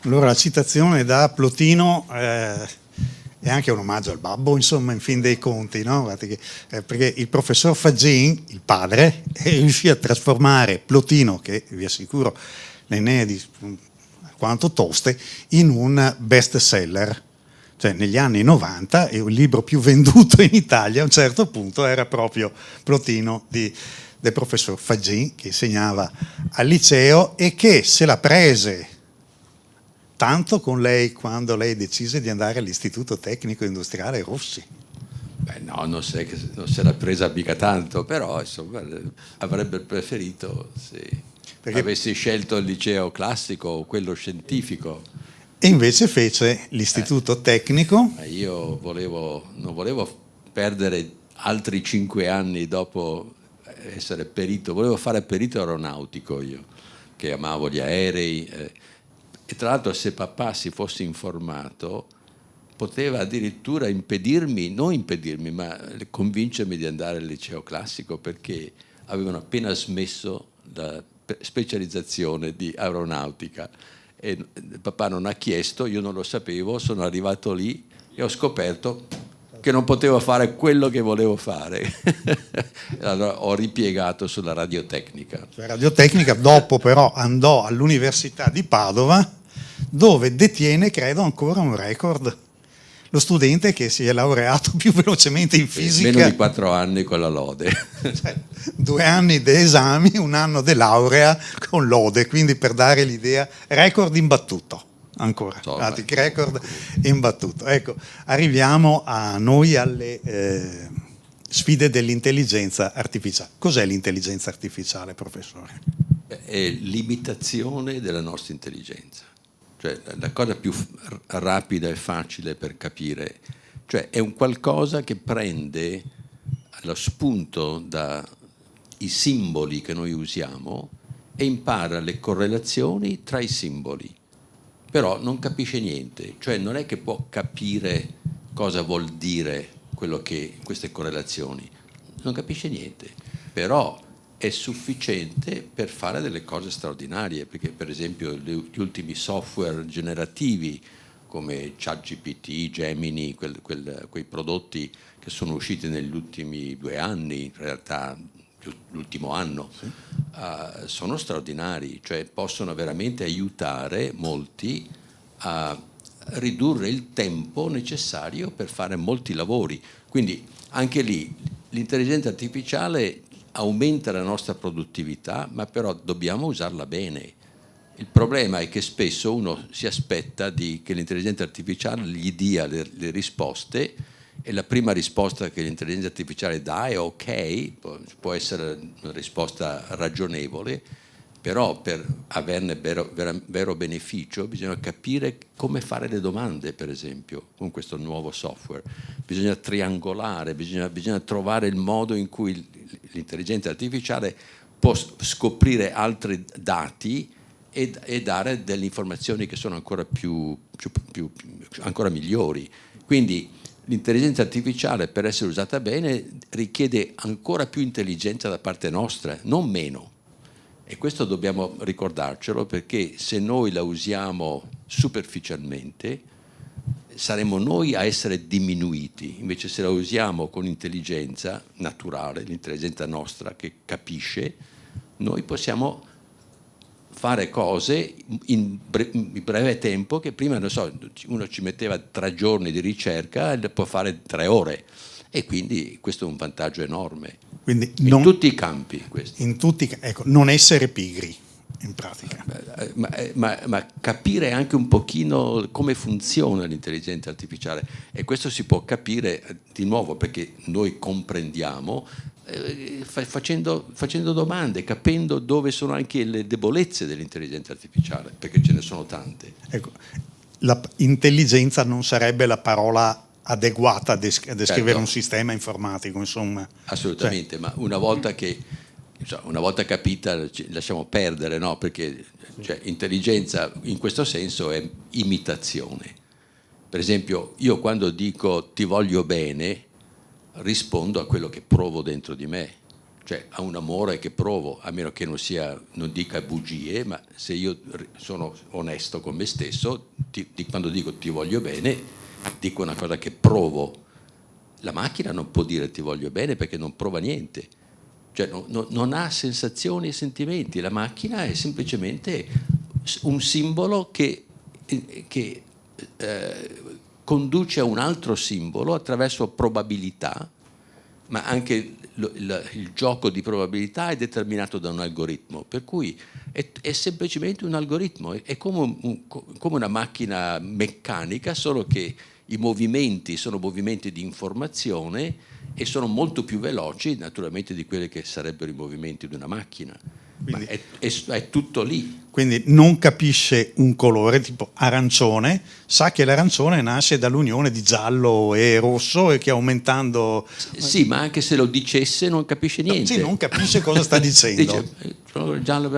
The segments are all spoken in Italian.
Allora, la citazione da Plotino è anche un omaggio al babbo, insomma, in fin dei conti, no? Perché il professor Fagin, il padre, riuscì a trasformare Plotino, che vi assicuro le Eneadi quanto toste, in un best seller. Cioè negli anni 90 il libro più venduto in Italia a un certo punto era proprio Plotino del professor Fagin, che insegnava al liceo e che se la prese tanto con lei quando lei decise di andare all'Istituto Tecnico Industriale Rossi. Beh, no, non se l'ha presa mica tanto, però insomma avrebbe preferito se avessi scelto il liceo classico o quello scientifico. E invece fece l'Istituto Tecnico. Io non volevo perdere altri 5 anni dopo essere perito, volevo fare perito aeronautico io, che amavo gli aerei. E tra l'altro se papà si fosse informato poteva addirittura ma convincermi di andare al liceo classico, perché avevano appena smesso la specializzazione di aeronautica e papà non ha chiesto, io non lo sapevo, sono arrivato lì e ho scoperto che non potevo fare quello che volevo fare. Allora ho ripiegato sulla radiotecnica. La radiotecnica dopo però andò all'Università di Padova, dove detiene, credo, ancora un record. Lo studente che si è laureato più velocemente in fisica. Meno di 4 anni con la lode. Cioè, 2 anni di esami, 1 anno di laurea con lode, quindi per dare l'idea, record imbattuto. Ancora, record imbattuto. Ecco, arriviamo a noi alle sfide dell'intelligenza artificiale. Cos'è l'intelligenza artificiale, professore? È l'imitazione della nostra intelligenza. Cioè, la cosa più rapida e facile per capire, cioè è un qualcosa che prende lo spunto dai simboli che noi usiamo e impara le correlazioni tra i simboli. Però non capisce niente, cioè non è che può capire cosa vuol dire quello che queste correlazioni, non capisce niente, però è sufficiente per fare delle cose straordinarie, perché per esempio gli ultimi software generativi come ChatGPT, Gemini, quei prodotti che sono usciti negli ultimi 2 anni, in realtà l'ultimo anno, sì. Sono straordinari, cioè possono veramente aiutare molti a ridurre il tempo necessario per fare molti lavori. Quindi anche lì l'intelligenza artificiale aumenta la nostra produttività, ma però dobbiamo usarla bene. Il problema è che spesso uno si aspetta che l'intelligenza artificiale gli dia le risposte, e la prima risposta che l'intelligenza artificiale dà è ok, può essere una risposta ragionevole, però per averne vero beneficio bisogna capire come fare le domande, per esempio, con questo nuovo software. Bisogna triangolare, bisogna trovare il modo in cui l'intelligenza artificiale può scoprire altri dati e dare delle informazioni che sono ancora ancora migliori. Quindi l'intelligenza artificiale, per essere usata bene, richiede ancora più intelligenza da parte nostra, non meno. E questo dobbiamo ricordarcelo, perché se noi la usiamo superficialmente saremo noi a essere diminuiti. Invece se la usiamo con intelligenza naturale, l'intelligenza nostra che capisce, noi possiamo fare cose in breve tempo che prima, non so, uno ci metteva 3 giorni di ricerca e può fare 3 ore, e quindi questo è un vantaggio enorme. Quindi in tutti i campi. Ecco, non essere pigri in pratica. Ma capire anche un pochino come funziona l'intelligenza artificiale, e questo si può capire di nuovo perché noi comprendiamo facendo domande, capendo dove sono anche le debolezze dell'intelligenza artificiale, perché ce ne sono tante. Ecco, intelligenza non sarebbe la parola adeguata a descrivere certo. Un sistema informatico, insomma. Assolutamente, ma una volta capita lasciamo perdere, no? Perché intelligenza in questo senso è imitazione. Per esempio, io quando dico ti voglio bene rispondo a quello che provo dentro di me. cioè a un amore che provo, a meno che non dica bugie, ma se io sono onesto con me stesso, quando dico ti voglio bene, dico una cosa che provo. La macchina non può dire ti voglio bene perché non prova niente, cioè non ha sensazioni e sentimenti. La macchina è semplicemente un simbolo che conduce a un altro simbolo attraverso probabilità, ma anche il gioco di probabilità è determinato da un algoritmo, per cui è semplicemente un algoritmo, è come una macchina meccanica, solo che i movimenti sono movimenti di informazione e sono molto più veloci naturalmente di quelli che sarebbero i movimenti di una macchina. Quindi, ma è tutto lì. Quindi non capisce un colore tipo arancione, sa che l'arancione nasce dall'unione di giallo e rosso e che aumentando... Sì, ma anche se lo dicesse non capisce niente. Sì, non capisce cosa sta dicendo. Dice, giallo,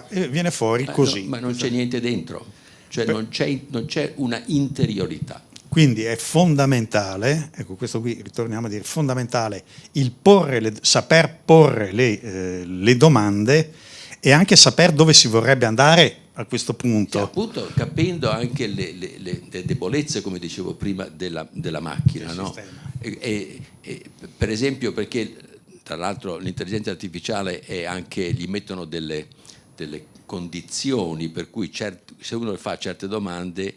e viene fuori così. Ma non c'è niente dentro, cioè non c'è una interiorità. Quindi è fondamentale, ecco questo qui ritorniamo a dire, fondamentale il saper porre le domande e anche saper dove si vorrebbe andare a questo punto. Sì, appunto, capendo anche le debolezze, come dicevo prima, della macchina. No? Per esempio, perché tra l'altro l'intelligenza artificiale è anche, gli mettono delle condizioni per cui se uno fa certe domande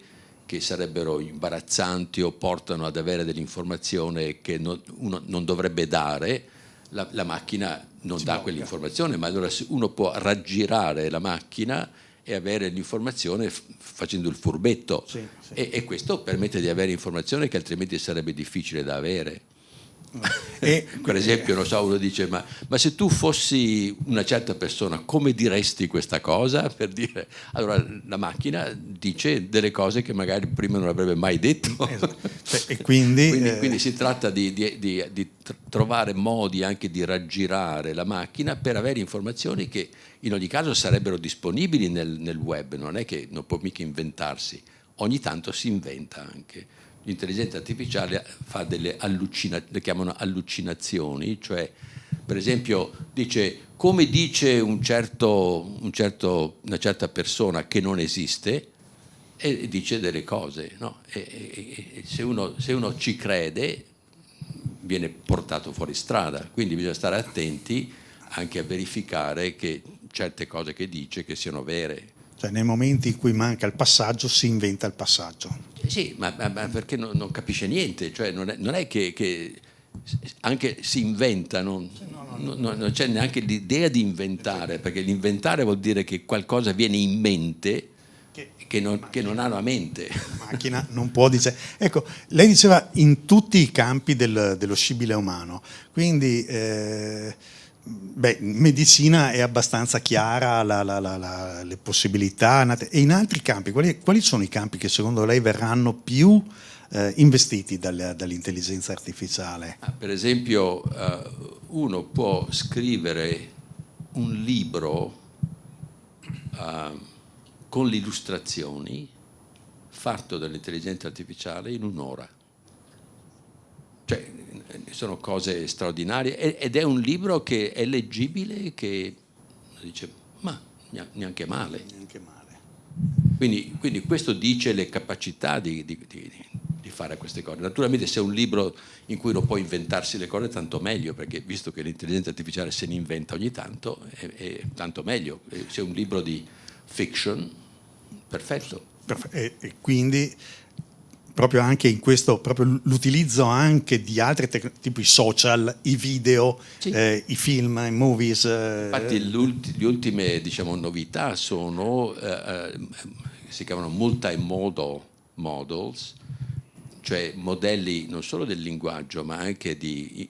che sarebbero imbarazzanti o portano ad avere dell'informazione che uno non dovrebbe dare, la macchina non dà quell'informazione, ma allora uno può raggirare la macchina e avere l'informazione facendo il furbetto. Sì. E questo permette di avere informazione che altrimenti sarebbe difficile da avere. Per esempio, non so, uno dice ma se tu fossi una certa persona come diresti questa cosa? Per dire, allora la macchina dice delle cose che magari prima non avrebbe mai detto. E quindi si tratta di trovare modi anche di raggirare la macchina per avere informazioni che in ogni caso sarebbero disponibili nel web, non è che non può mica inventarsi, ogni tanto si inventa anche. L'intelligenza artificiale fa le chiamano allucinazioni, cioè per esempio dice come dice una certa persona che non esiste e dice delle cose, no? E se uno ci crede viene portato fuori strada, quindi bisogna stare attenti anche a verificare che certe cose che dice che siano vere. Cioè nei momenti in cui manca il passaggio si inventa il passaggio. Sì, ma perché non capisce niente, cioè non è che anche si inventa, non c'è neanche l'idea di inventare, perché l'inventare vuol dire che qualcosa viene in mente che non ha una mente. La macchina non può dire. Ecco, lei diceva in tutti i campi dello scibile umano, quindi in medicina è abbastanza chiara le possibilità, e in altri campi, quali sono i campi che secondo lei verranno più investiti dall'intelligenza artificiale? Per esempio, uno può scrivere un libro con le illustrazioni fatto dall'intelligenza artificiale in un'ora. Cioè, sono cose straordinarie ed è un libro che è leggibile, che dice ma neanche male. Quindi questo dice le capacità di fare queste cose. Naturalmente se è un libro in cui uno può inventarsi le cose tanto meglio, perché visto che l'intelligenza artificiale se ne inventa ogni tanto è tanto meglio. Se è un libro di fiction, perfetto. E quindi proprio anche in questo, proprio l'utilizzo anche di altre tipo i social, i video, sì. I film, i movies. Infatti le ultime novità sono, si chiamano multimodal models, cioè modelli non solo del linguaggio ma anche di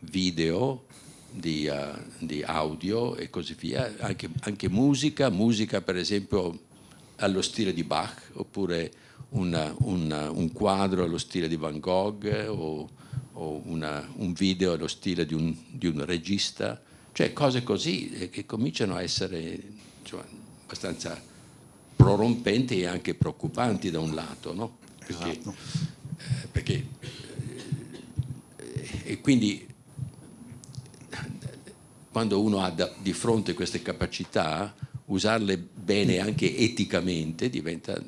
video, di audio e così via, anche musica per esempio allo stile di Bach, oppure un quadro allo stile di Van Gogh o un video allo stile di un regista, cioè cose così che cominciano a essere abbastanza prorompenti e anche preoccupanti da un lato, no? Perché E quindi quando uno ha di fronte queste capacità, usarle bene anche eticamente diventa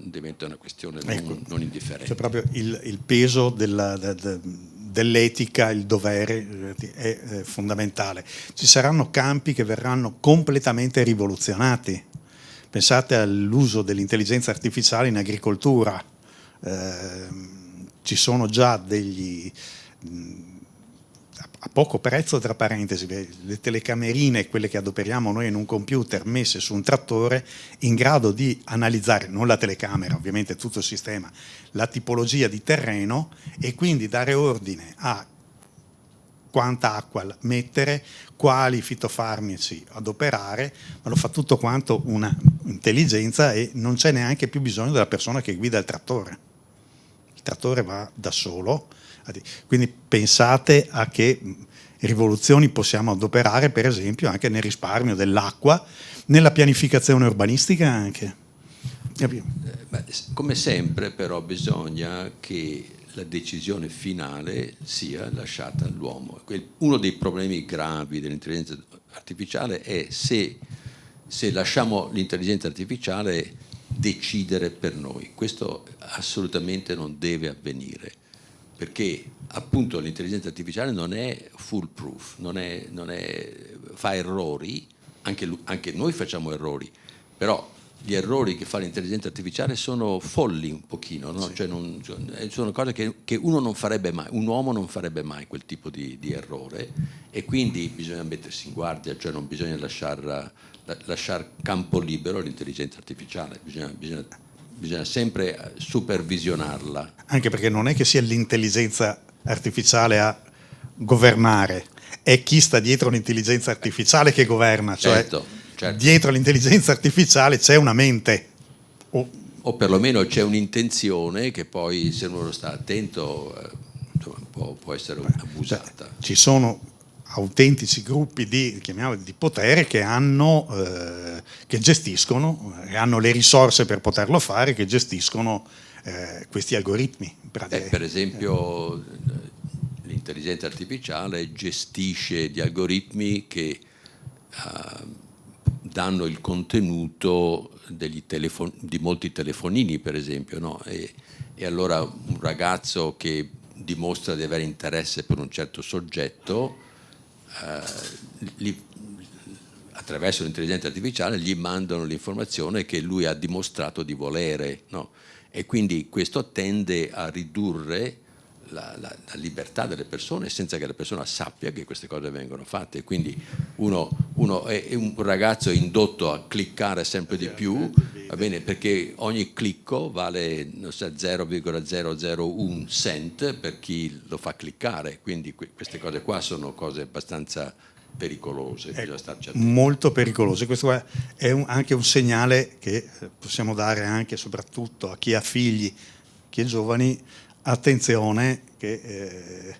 una questione non indifferente. Cioè proprio il peso dell'etica, il dovere è fondamentale. Ci saranno campi che verranno completamente rivoluzionati. Pensate all'uso dell'intelligenza artificiale in agricoltura. Ci sono già a poco prezzo, tra parentesi, le telecamerine, quelle che adoperiamo noi in un computer messe su un trattore, in grado di analizzare, non la telecamera, ovviamente tutto il sistema, la tipologia di terreno e quindi dare ordine a quanta acqua mettere, quali fitofarmaci adoperare, ma lo fa tutto quanto una intelligenza e non c'è neanche più bisogno della persona che guida il trattore. Il trattore va da solo. Quindi pensate a che rivoluzioni possiamo adoperare, per esempio, anche nel risparmio dell'acqua, nella pianificazione urbanistica anche. Come sempre, però, bisogna che la decisione finale sia lasciata all'uomo. Uno dei problemi gravi dell'intelligenza artificiale è se lasciamo l'intelligenza artificiale decidere per noi. Questo assolutamente non deve avvenire, perché appunto l'intelligenza artificiale non è foolproof, fa errori, anche noi facciamo errori, però gli errori che fa l'intelligenza artificiale sono folli un pochino, no? Sì. Cioè sono cose che uno non farebbe mai, un uomo non farebbe mai quel tipo di errore, e quindi bisogna mettersi in guardia, cioè non bisogna lasciar campo libero all'intelligenza artificiale, bisogna sempre supervisionarla. Anche perché non è che sia l'intelligenza artificiale a governare, è chi sta dietro l'intelligenza artificiale che governa, cioè Certo. Dietro l'intelligenza artificiale c'è una mente. O perlomeno c'è un'intenzione che poi, se uno sta attento, può essere abusata. Ci sono autentici gruppi di potere che gestiscono, hanno le risorse per poterlo fare, che gestiscono questi algoritmi. Per esempio, l'intelligenza artificiale gestisce gli algoritmi che danno il contenuto di molti telefonini, per esempio, no? E allora un ragazzo che dimostra di avere interesse per un certo soggetto, attraverso l'intelligenza artificiale gli mandano l'informazione che lui ha dimostrato di volere, no? E quindi questo tende a ridurre la libertà delle persone senza che la persona sappia che queste cose vengono fatte. Quindi uno è un ragazzo indotto a cliccare sempre di più, va bene, perché ogni clicco vale 0,001 cent per chi lo fa cliccare, quindi queste cose qua sono cose abbastanza pericolose, bisogna starci attenti. Molto pericolose. Questo è anche un segnale che possiamo dare anche e soprattutto a chi ha figli, chi è giovani. Attenzione che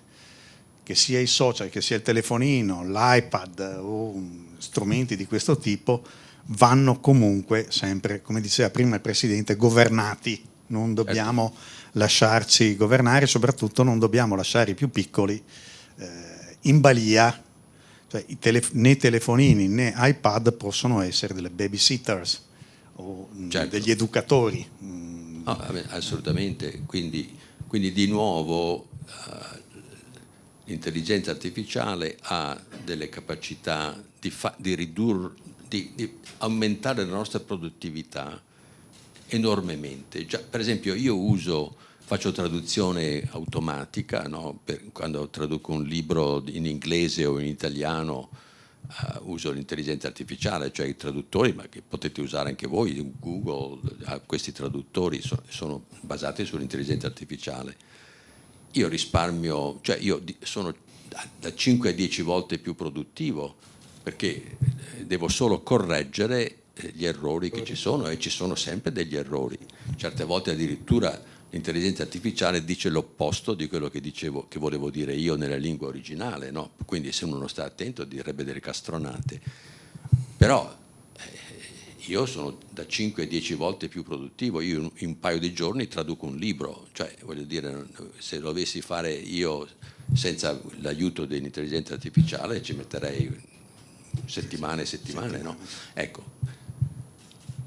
sia i social, che sia il telefonino, l'iPad o strumenti di questo tipo vanno comunque sempre, come diceva prima il Presidente, governati. Non dobbiamo lasciarci governare, soprattutto non dobbiamo lasciare i più piccoli in balia. Cioè, né telefonini né iPad possono essere delle babysitters o degli educatori. Assolutamente, quindi di nuovo l'intelligenza artificiale ha delle capacità di aumentare la nostra produttività enormemente. Già, per esempio, io faccio traduzione automatica, no? Quando traduco un libro in inglese o in italiano, uso l'intelligenza artificiale, cioè i traduttori, ma che potete usare anche voi, Google, questi traduttori sono basati sull'intelligenza artificiale. Io risparmio, cioè io sono da 5 a 10 volte più produttivo, perché devo solo correggere gli errori che ci sono, e ci sono sempre degli errori. Certe volte addirittura l'intelligenza artificiale dice l'opposto di quello che volevo dire io nella lingua originale, no? Quindi se uno non sta attento direbbe delle castronate. Però io sono da 5 a 10 volte più produttivo. Io in un paio di giorni traduco un libro, cioè voglio dire, se lo dovessi fare io senza l'aiuto dell'intelligenza artificiale ci metterei settimane e settimane, no? Ecco,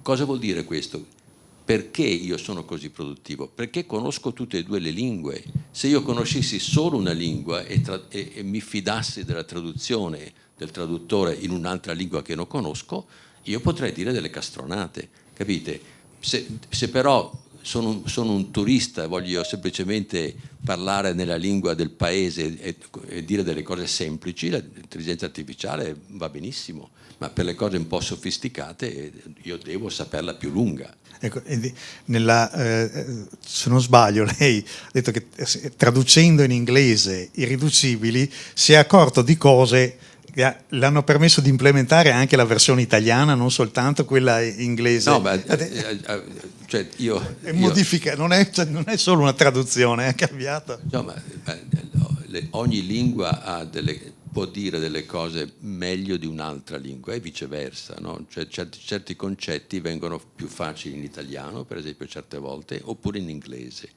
cosa vuol dire questo? Perché io sono così produttivo? Perché conosco tutte e due le lingue. Se io conoscessi solo una lingua e mi fidassi della traduzione del traduttore in un'altra lingua che non conosco, io potrei dire delle castronate, capite? Se però sono un turista e voglio semplicemente parlare nella lingua del paese e dire delle cose semplici, l'intelligenza artificiale va benissimo, ma per le cose un po' sofisticate io devo saperla più lunga. Ecco, se non sbaglio, lei ha detto che traducendo in inglese Irriducibili si è accorto di cose che l'hanno permesso di implementare anche la versione italiana, non soltanto quella inglese. No, cioè modifica, non è solo una traduzione, è cambiata. No, ogni lingua può dire delle cose meglio di un'altra lingua e viceversa, no? Cioè, certi concetti vengono più facili in italiano, per esempio, certe volte, oppure in inglese.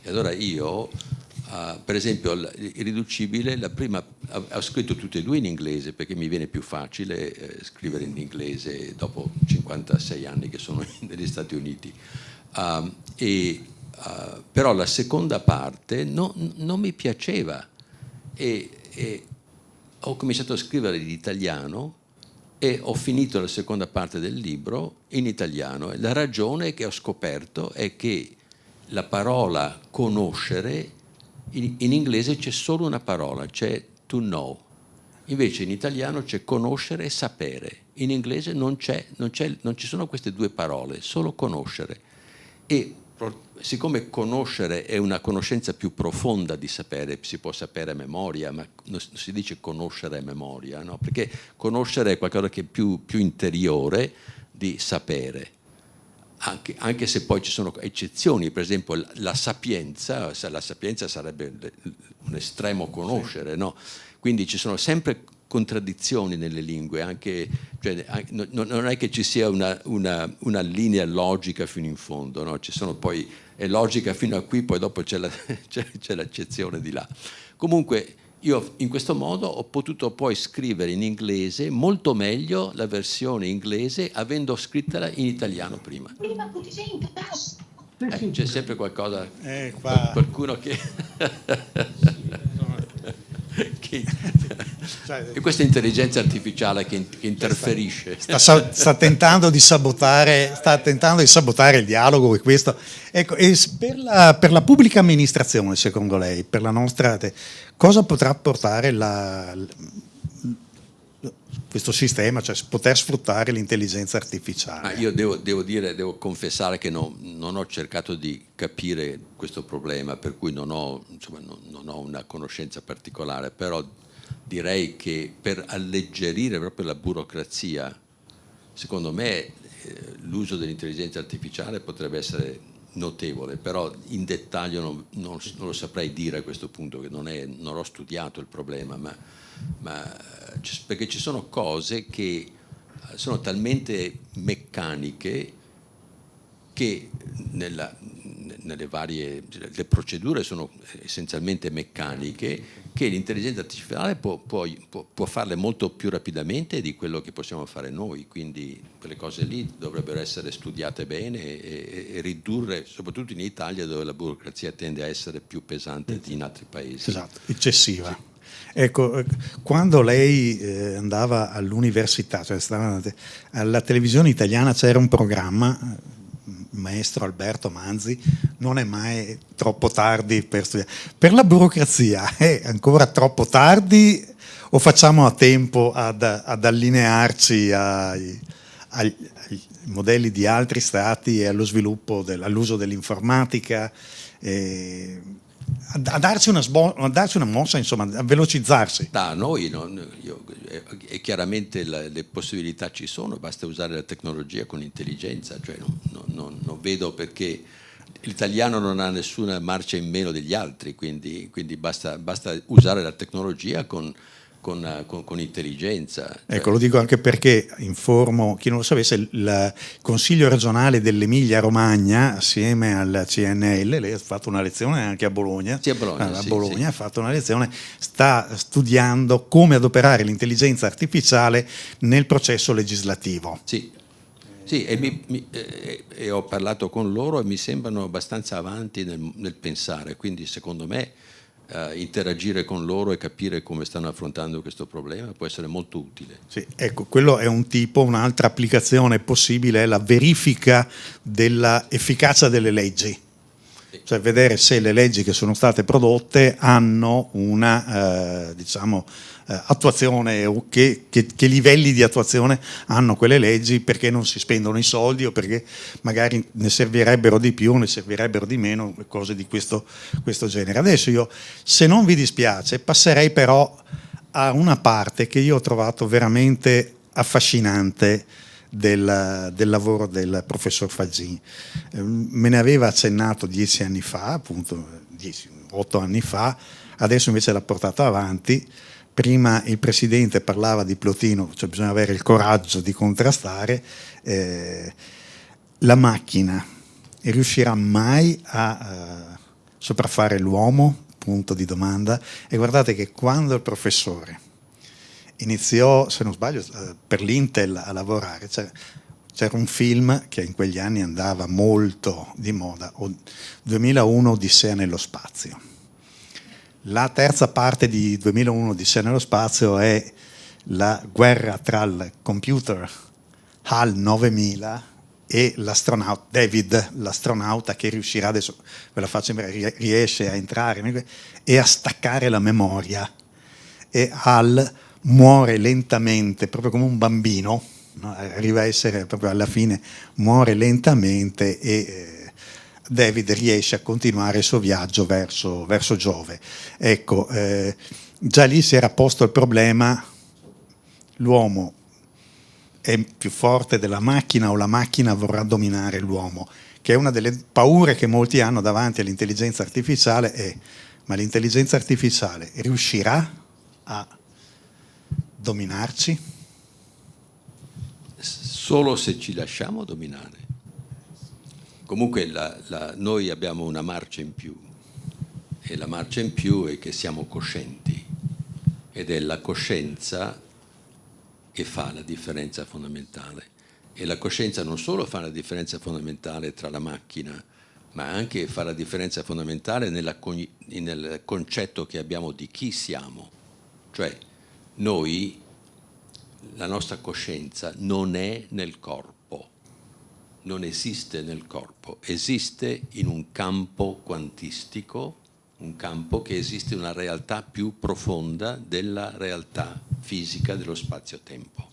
E allora io, per esempio, Irriducibile, la prima ho scritto tutte e due in inglese perché mi viene più facile scrivere in inglese dopo 56 anni che sono negli Stati Uniti. Però la seconda parte non mi piaceva e ho cominciato a scrivere in italiano e ho finito la seconda parte del libro in italiano. E la ragione che ho scoperto è che la parola conoscere, in inglese c'è solo una parola, c'è to know. Invece in italiano c'è conoscere e sapere. In inglese non ci sono queste due parole, solo conoscere. E siccome conoscere è una conoscenza più profonda di sapere, si può sapere a memoria, ma non si dice conoscere a memoria, no? Perché conoscere è qualcosa che è più interiore di sapere. Anche se poi ci sono eccezioni, per esempio la sapienza sarebbe un estremo conoscere, no? Quindi ci sono sempre contraddizioni nelle lingue, non è che ci sia una linea logica fino in fondo, no? Ci sono poi, è logica fino a qui, poi dopo c'è l'accezione di là. Comunque io in questo modo ho potuto poi scrivere in inglese molto meglio la versione inglese avendo scrittala in italiano prima. C'è sempre qualcosa, qualcuno che... E questa intelligenza artificiale che interferisce. Sta tentando di sabotare il dialogo e questo. Ecco, e per la pubblica amministrazione, secondo lei, per la nostra, cosa potrà portare questo sistema, cioè poter sfruttare l'intelligenza artificiale? Io devo confessare che non ho cercato di capire questo problema, per cui non ho una conoscenza particolare, però direi che per alleggerire proprio la burocrazia, secondo me l'uso dell'intelligenza artificiale potrebbe essere notevole, però in dettaglio non lo saprei dire a questo punto, che non ho studiato il problema, perché ci sono cose che sono talmente meccaniche che nelle varie le procedure sono essenzialmente meccaniche, che l'intelligenza artificiale può farle molto più rapidamente di quello che possiamo fare noi, quindi quelle cose lì dovrebbero essere studiate bene e ridurre, soprattutto in Italia dove la burocrazia tende a essere più pesante di in altri paesi. Esatto, eccessiva. Sì. Ecco, quando lei andava all'università, cioè alla televisione italiana c'era un programma, maestro Alberto Manzi, non è mai troppo tardi per studiare. Per la burocrazia è ancora troppo tardi o facciamo a tempo ad allinearci ai modelli di altri stati e allo sviluppo, all'uso dell'informatica, a darci una mossa, insomma, a velocizzarsi? Da noi e chiaramente le possibilità ci sono, basta usare la tecnologia con intelligenza, cioè non vedo perché l'italiano non ha nessuna marcia in meno degli altri, quindi basta usare la tecnologia con con intelligenza. Ecco, lo dico anche perché informo chi non lo sapesse, il Consiglio regionale dell'Emilia Romagna, assieme al CNL, lei ha fatto una lezione anche a Bologna, Sì, a Bologna, sì. Ha fatto una lezione, sta studiando come adoperare l'intelligenza artificiale nel processo legislativo. Sì. Sì, e ho parlato con loro e mi sembrano abbastanza avanti nel pensare, quindi secondo me interagire con loro e capire come stanno affrontando questo problema può essere molto utile. Sì, ecco, quello è un tipo, un'altra applicazione possibile è la verifica dell'efficacia delle leggi. Cioè vedere se le leggi che sono state prodotte hanno una attuazione o che livelli di attuazione hanno quelle leggi, perché non si spendono i soldi o perché magari ne servirebbero di più, ne servirebbero di meno, cose di questo genere. Adesso io, se non vi dispiace, passerei però a una parte che io ho trovato veramente affascinante del lavoro del professor Faggin. Me ne aveva accennato 10 anni fa, appunto 8 anni fa, adesso invece l'ha portato avanti. Prima il presidente parlava di Plotino, cioè bisogna avere il coraggio di contrastare. La macchina riuscirà mai a sopraffare l'uomo? Punto di domanda. E guardate che quando il professore iniziò, se non sbaglio, per l'Intel a lavorare, c'era un film che in quegli anni andava molto di moda, 2001 Odissea nello spazio. La terza parte di 2001 Odissea nello spazio è la guerra tra il computer HAL 9000 e l'astronauta David, l'astronauta che riuscirà, adesso ve la faccio, riesce a entrare e a staccare la memoria, e HAL muore lentamente, proprio come un bambino, no? Arriva a essere proprio alla fine, muore lentamente e David riesce a continuare il suo viaggio verso Giove. Ecco, già lì si era posto il problema: l'uomo è più forte della macchina o la macchina vorrà dominare l'uomo, che è una delle paure che molti hanno davanti all'intelligenza artificiale. Ma l'intelligenza artificiale riuscirà a dominarci? Solo se ci lasciamo dominare. Comunque noi abbiamo una marcia in più, e la marcia in più è che siamo coscienti, ed è la coscienza che fa la differenza fondamentale. E la coscienza non solo fa la differenza fondamentale tra la macchina, ma anche fa la differenza fondamentale nel concetto che abbiamo di chi siamo. Cioè, noi, la nostra coscienza non è nel corpo, non esiste nel corpo, esiste in un campo quantistico, un campo che esiste in una realtà più profonda della realtà fisica dello spazio-tempo.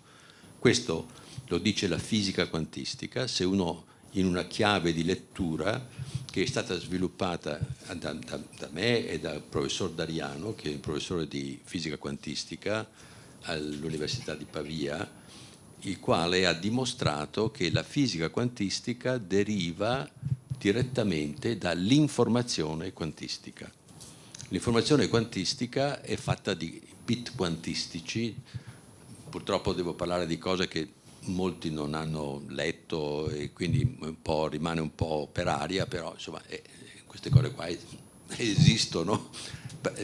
Questo lo dice la fisica quantistica. Se uno, in una chiave di lettura che è stata sviluppata da me e dal professor Dariano, che è un professore di fisica quantistica all'Università di Pavia, il quale ha dimostrato che la fisica quantistica deriva direttamente dall'informazione quantistica. L'informazione quantistica è fatta di bit quantistici. Purtroppo devo parlare di cose che molti non hanno letto e quindi rimane un po' per aria, però insomma queste cose qua esistono.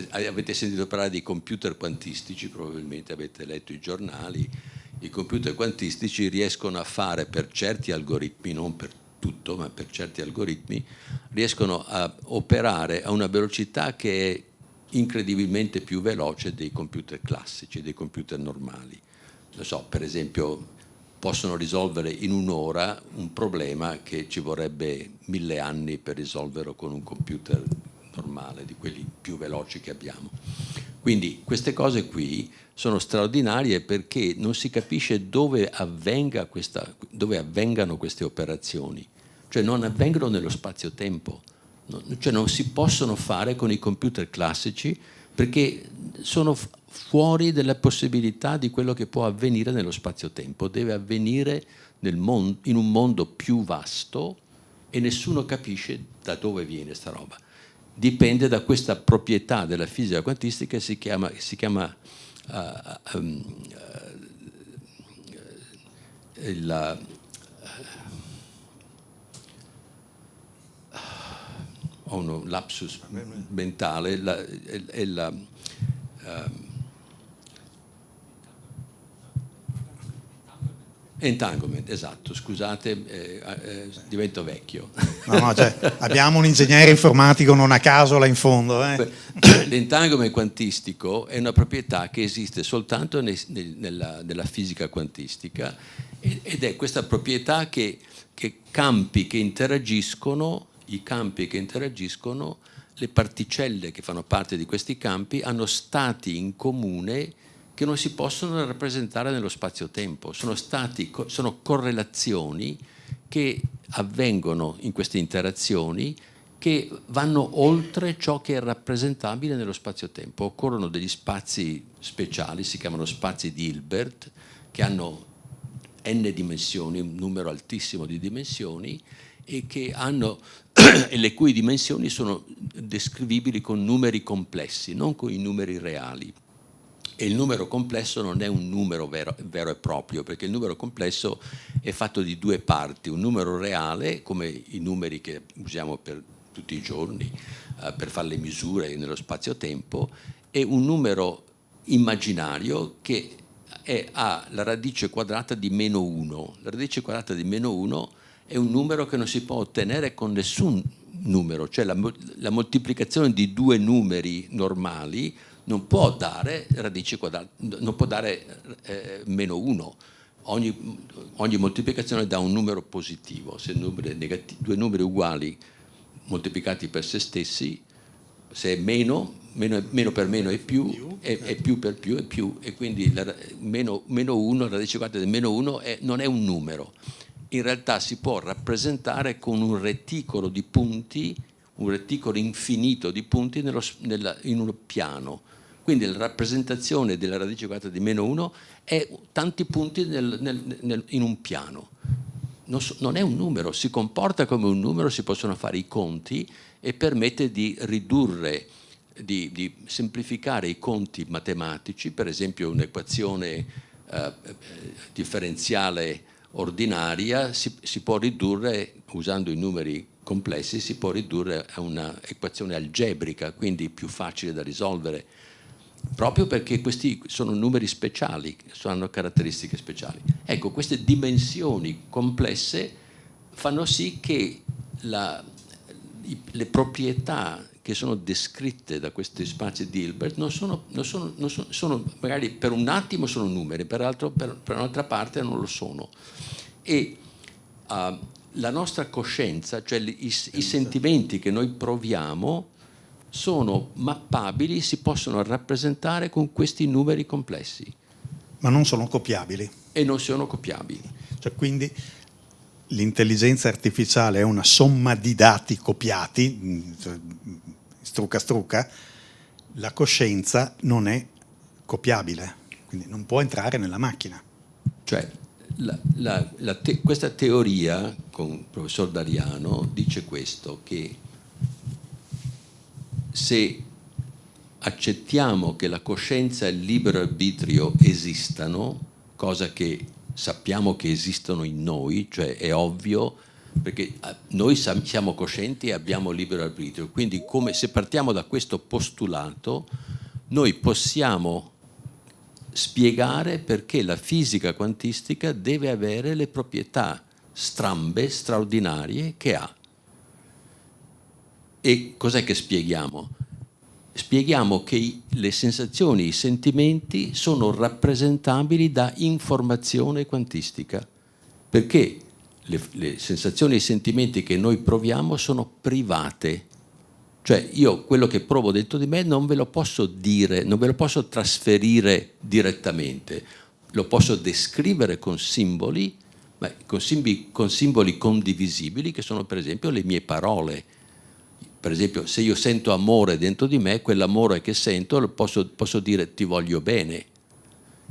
Avete sentito parlare di computer quantistici, probabilmente avete letto i giornali. I computer quantistici riescono a fare, per certi algoritmi, non per tutto, ma per certi algoritmi, riescono a operare a una velocità che è incredibilmente più veloce dei computer classici, dei computer normali. Non so, per esempio, possono risolvere in un'ora un problema che ci vorrebbe 1000 anni per risolverlo con un computer normale, di quelli più veloci che abbiamo. Quindi queste cose qui sono straordinarie perché non si capisce dove avvengano queste operazioni, cioè non avvengono nello spazio-tempo, cioè non si possono fare con i computer classici perché sono fuori della possibilità di quello che può avvenire nello spazio-tempo. Deve avvenire in un mondo più vasto e nessuno capisce da dove viene sta roba. Dipende da questa proprietà della fisica quantistica che si chiama ho uno lapsus mentale, entanglement, esatto, scusate, divento vecchio. No, cioè, abbiamo un ingegnere informatico non a caso là in fondo. L'entanglement quantistico è una proprietà che esiste soltanto nella fisica quantistica, ed è questa proprietà che campi che interagiscono, le particelle che fanno parte di questi campi hanno stati in comune che non si possono rappresentare nello spazio-tempo. Sono correlazioni che avvengono in queste interazioni che vanno oltre ciò che è rappresentabile nello spazio-tempo. Occorrono degli spazi speciali, si chiamano spazi di Hilbert, che hanno n dimensioni, un numero altissimo di dimensioni, e le cui dimensioni sono descrivibili con numeri complessi, non con i numeri reali. E il numero complesso non è un numero vero e proprio, perché il numero complesso è fatto di due parti: un numero reale, come i numeri che usiamo per tutti i giorni, per fare le misure nello spazio-tempo, e un numero immaginario che ha la radice quadrata di -1. La radice quadrata di -1 è un numero che non si può ottenere con nessun numero, cioè la moltiplicazione di due numeri normali non può dare radice quadrata, non può dare -1. Ogni moltiplicazione dà un numero positivo. Se due numeri uguali moltiplicati per se stessi, se è meno per meno è più, e più per più è più, e quindi -1, la radice quadrata di -1 non è un numero. In realtà si può rappresentare con un reticolo di punti, un reticolo infinito di punti in un piano. Quindi la rappresentazione della radice quadrata di -1 è tanti punti in un piano. Non è un numero, si comporta come un numero, si possono fare i conti e permette di ridurre, di semplificare i conti matematici. Per esempio un'equazione differenziale ordinaria si può ridurre, usando i numeri complessi, si può ridurre a una equazione algebrica, quindi più facile da risolvere, proprio perché questi sono numeri speciali, hanno caratteristiche speciali. Ecco, queste dimensioni complesse fanno sì che le proprietà che sono descritte da questi spazi di Hilbert sono magari per un attimo sono numeri, per un'altra parte non lo sono. E la nostra coscienza, cioè i sentimenti che noi proviamo, sono mappabili, si possono rappresentare con questi numeri complessi. Ma non sono copiabili. E non sono copiabili. Cioè, quindi l'intelligenza artificiale è una somma di dati copiati, strucca, la coscienza non è copiabile, quindi non può entrare nella macchina. Cioè, questa teoria, con il professor Dariano, dice questo, che se accettiamo che la coscienza e il libero arbitrio esistano, cosa che sappiamo che esistono in noi, cioè è ovvio, perché noi siamo coscienti e abbiamo libero arbitrio, quindi se partiamo da questo postulato, noi possiamo spiegare perché la fisica quantistica deve avere le proprietà strambe, straordinarie che ha. E cos'è che spieghiamo? Spieghiamo che le sensazioni, i sentimenti sono rappresentabili da informazione quantistica, perché le sensazioni e i sentimenti che noi proviamo sono private. Cioè io quello che provo dentro di me non ve lo posso dire, non ve lo posso trasferire direttamente, lo posso descrivere con simboli, ma con simboli condivisibili, che sono per esempio le mie parole. Per esempio, se io sento amore dentro di me, quell'amore che sento posso dire ti voglio bene.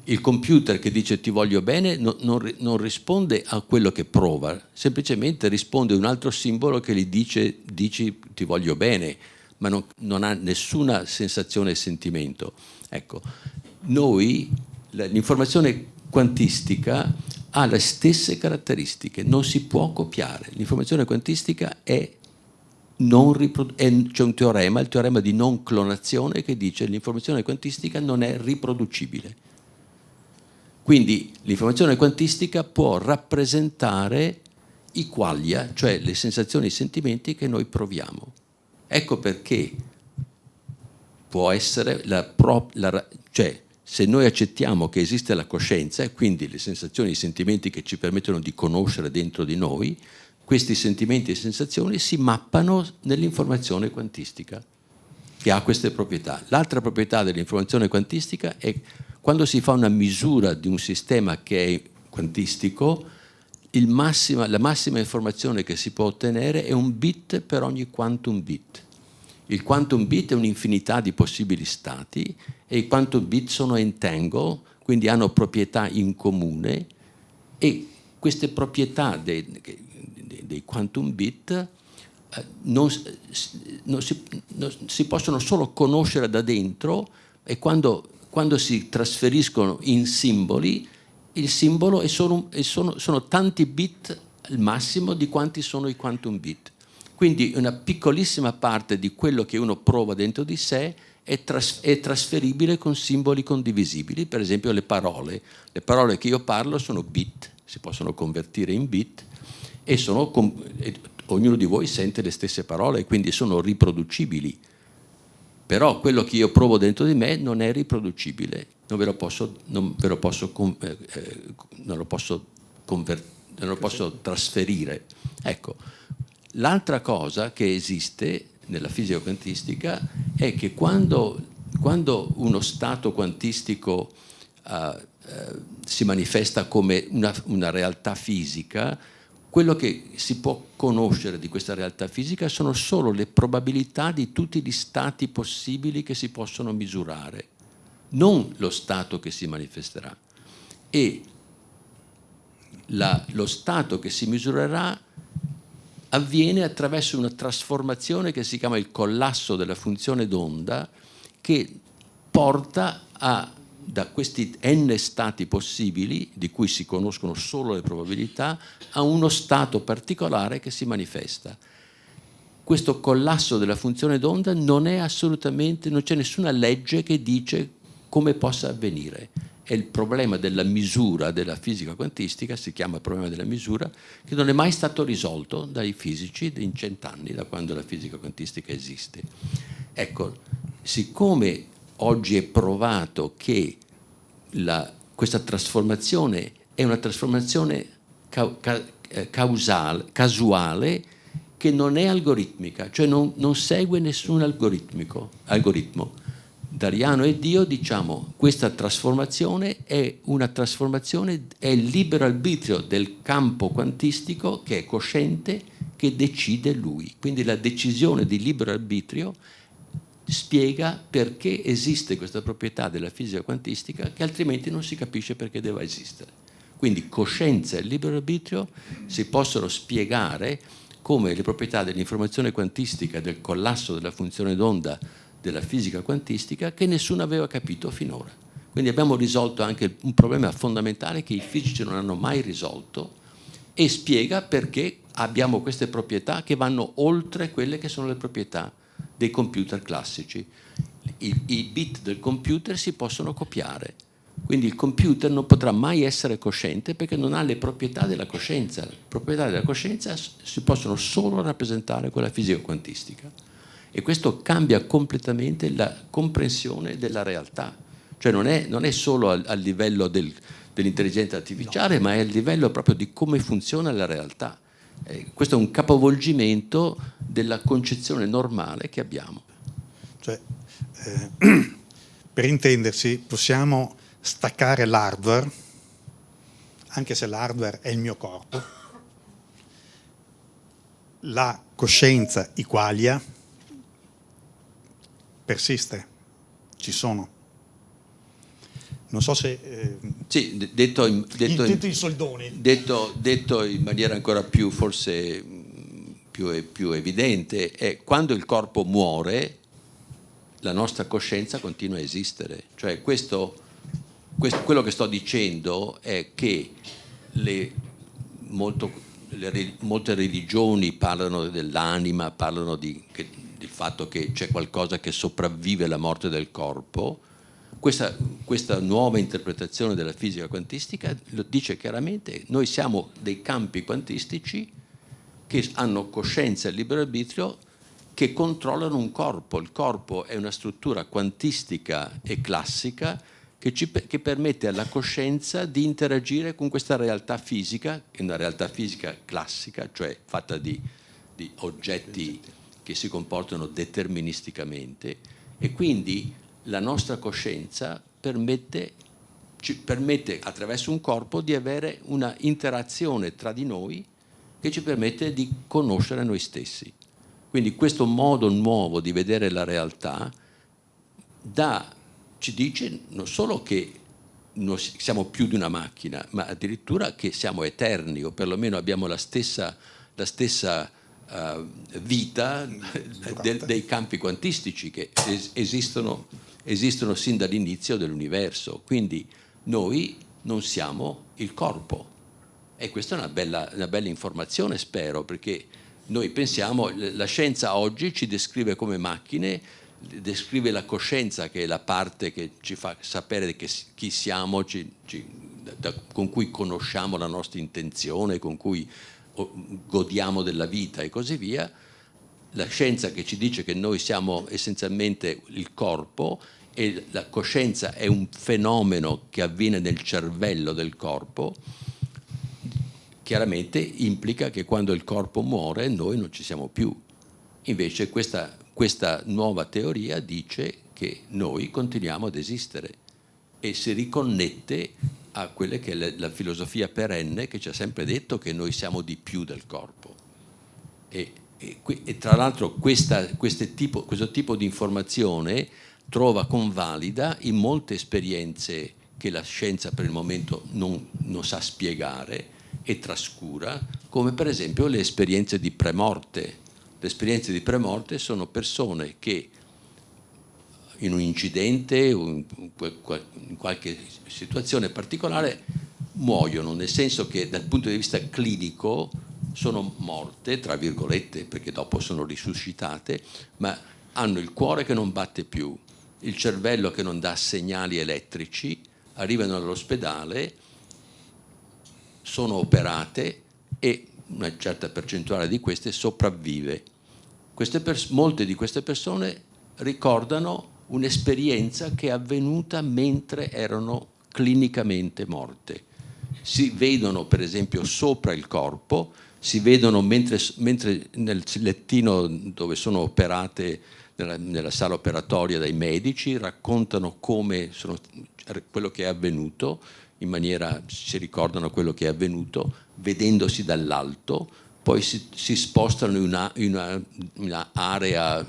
Il computer che dice ti voglio bene non risponde a quello che prova, semplicemente risponde a un altro simbolo che gli dici ti voglio bene, ma non ha nessuna sensazione e sentimento. Ecco, l'informazione quantistica ha le stesse caratteristiche, non si può copiare. L'informazione quantistica c'è un teorema, il teorema di non clonazione, che dice che l'informazione quantistica non è riproducibile. Quindi l'informazione quantistica può rappresentare i qualia, cioè le sensazioni e i sentimenti che noi proviamo. Ecco perché può essere cioè se noi accettiamo che esiste la coscienza e quindi le sensazioni e i sentimenti che ci permettono di conoscere dentro di noi, questi sentimenti e sensazioni si mappano nell'informazione quantistica, che ha queste proprietà. L'altra proprietà dell'informazione quantistica è quando si fa una misura di un sistema che è quantistico, la massima informazione che si può ottenere è un bit per ogni quantum bit. Il quantum bit è un'infinità di possibili stati e i quantum bit sono entangle, quindi hanno proprietà in comune, e queste proprietà dei quantum bit si possono solo conoscere da dentro, e quando si trasferiscono in simboli, il simbolo sono tanti bit al massimo di quanti sono i quantum bit. Quindi una piccolissima parte di quello che uno prova dentro di sé è trasferibile con simboli condivisibili. Per esempio le parole. Le parole che io parlo sono bit, si possono convertire in bit, e ognuno di voi sente le stesse parole, quindi sono riproducibili. Però quello che io provo dentro di me non è riproducibile, non lo posso trasferire. Ecco, l'altra cosa che esiste nella fisica quantistica è che quando uno stato quantistico si manifesta come una realtà fisica, quello che si può conoscere di questa realtà fisica sono solo le probabilità di tutti gli stati possibili che si possono misurare, non lo stato che si manifesterà. E lo stato che si misurerà avviene attraverso una trasformazione che si chiama il collasso della funzione d'onda, che porta da questi n stati possibili, di cui si conoscono solo le probabilità, a uno stato particolare che si manifesta. Questo collasso della funzione d'onda non c'è nessuna legge che dice come possa avvenire. È il problema della misura della fisica quantistica, si chiama problema della misura, che non è mai stato risolto dai fisici in 100 anni, da quando la fisica quantistica esiste. Ecco, siccome oggi è provato che questa trasformazione è una trasformazione casuale, che non è algoritmica, cioè non segue nessun algoritmo. Dariano ed io diciamo questa trasformazione è il libero arbitrio del campo quantistico, che è cosciente, che decide lui. Quindi la decisione di libero arbitrio spiega perché esiste questa proprietà della fisica quantistica, che altrimenti non si capisce perché deve esistere. Quindi coscienza e libero arbitrio si possono spiegare come le proprietà dell'informazione quantistica, del collasso della funzione d'onda della fisica quantistica, che nessuno aveva capito finora. Quindi abbiamo risolto anche un problema fondamentale che i fisici non hanno mai risolto, e spiega perché abbiamo queste proprietà che vanno oltre quelle che sono le proprietà dei computer classici. I bit del computer si possono copiare, quindi il computer non potrà mai essere cosciente perché non ha le proprietà della coscienza. Le proprietà della coscienza si possono solo rappresentare con la fisica quantistica, e questo cambia completamente la comprensione della realtà. Cioè non è solo al livello dell'intelligenza artificiale, ma è al livello proprio di come funziona la realtà. Questo è un capovolgimento della concezione normale che abbiamo. Cioè, per intendersi, possiamo staccare l'hardware, anche se l'hardware è il mio corpo, la coscienza, i qualia, persiste, ci sono. Non so se... sì, detto in soldoni. Detto in maniera ancora più, forse più evidente, è quando il corpo muore, la nostra coscienza continua a esistere. Cioè questo quello che sto dicendo è che molte religioni parlano dell'anima, parlano del fatto che c'è qualcosa che sopravvive alla morte del corpo. Questa nuova interpretazione della fisica quantistica lo dice chiaramente: noi siamo dei campi quantistici che hanno coscienza e libero arbitrio, che controllano un corpo. Il corpo è una struttura quantistica e classica che permette alla coscienza di interagire con questa realtà fisica, che è una realtà fisica classica, cioè fatta di oggetti che si comportano deterministicamente, e quindi la nostra coscienza ci permette attraverso un corpo di avere una interazione tra di noi che ci permette di conoscere noi stessi. Quindi questo modo nuovo di vedere la realtà ci dice non solo che non siamo più di una macchina, ma addirittura che siamo eterni, o perlomeno abbiamo la stessa vita dei campi quantistici che esistono sin dall'inizio dell'universo. Quindi noi non siamo il corpo, e questa è una bella informazione, spero, perché noi pensiamo, la scienza oggi ci descrive come macchine, descrive la coscienza, che è la parte che ci fa sapere chi siamo, con cui conosciamo la nostra intenzione, con cui godiamo della vita e così via. La scienza che ci dice che noi siamo essenzialmente il corpo, e la coscienza è un fenomeno che avviene nel cervello del corpo. Chiaramente implica che quando il corpo muore noi non ci siamo più. Invece questa nuova teoria dice che noi continuiamo ad esistere, e si riconnette a quelle che è la filosofia perenne, che ci ha sempre detto che noi siamo di più del corpo. E tra l'altro questo tipo di informazione trova convalida in molte esperienze che la scienza per il momento non sa spiegare e trascura, come per esempio le esperienze di premorte. Le esperienze di premorte sono persone che in un incidente o in qualche situazione particolare muoiono, nel senso che dal punto di vista clinico sono morte, tra virgolette, perché dopo sono risuscitate, ma hanno il cuore che non batte più, il cervello che non dà segnali elettrici, arrivano all'ospedale, sono operate e una certa percentuale di queste sopravvive. Molte di queste persone ricordano un'esperienza che è avvenuta mentre erano clinicamente morte. Si vedono per esempio sopra il corpo, si vedono mentre nel lettino dove sono operate, nella sala operatoria dai medici, raccontano quello che è avvenuto, si ricordano quello che è avvenuto vedendosi dall'alto, poi si spostano in una area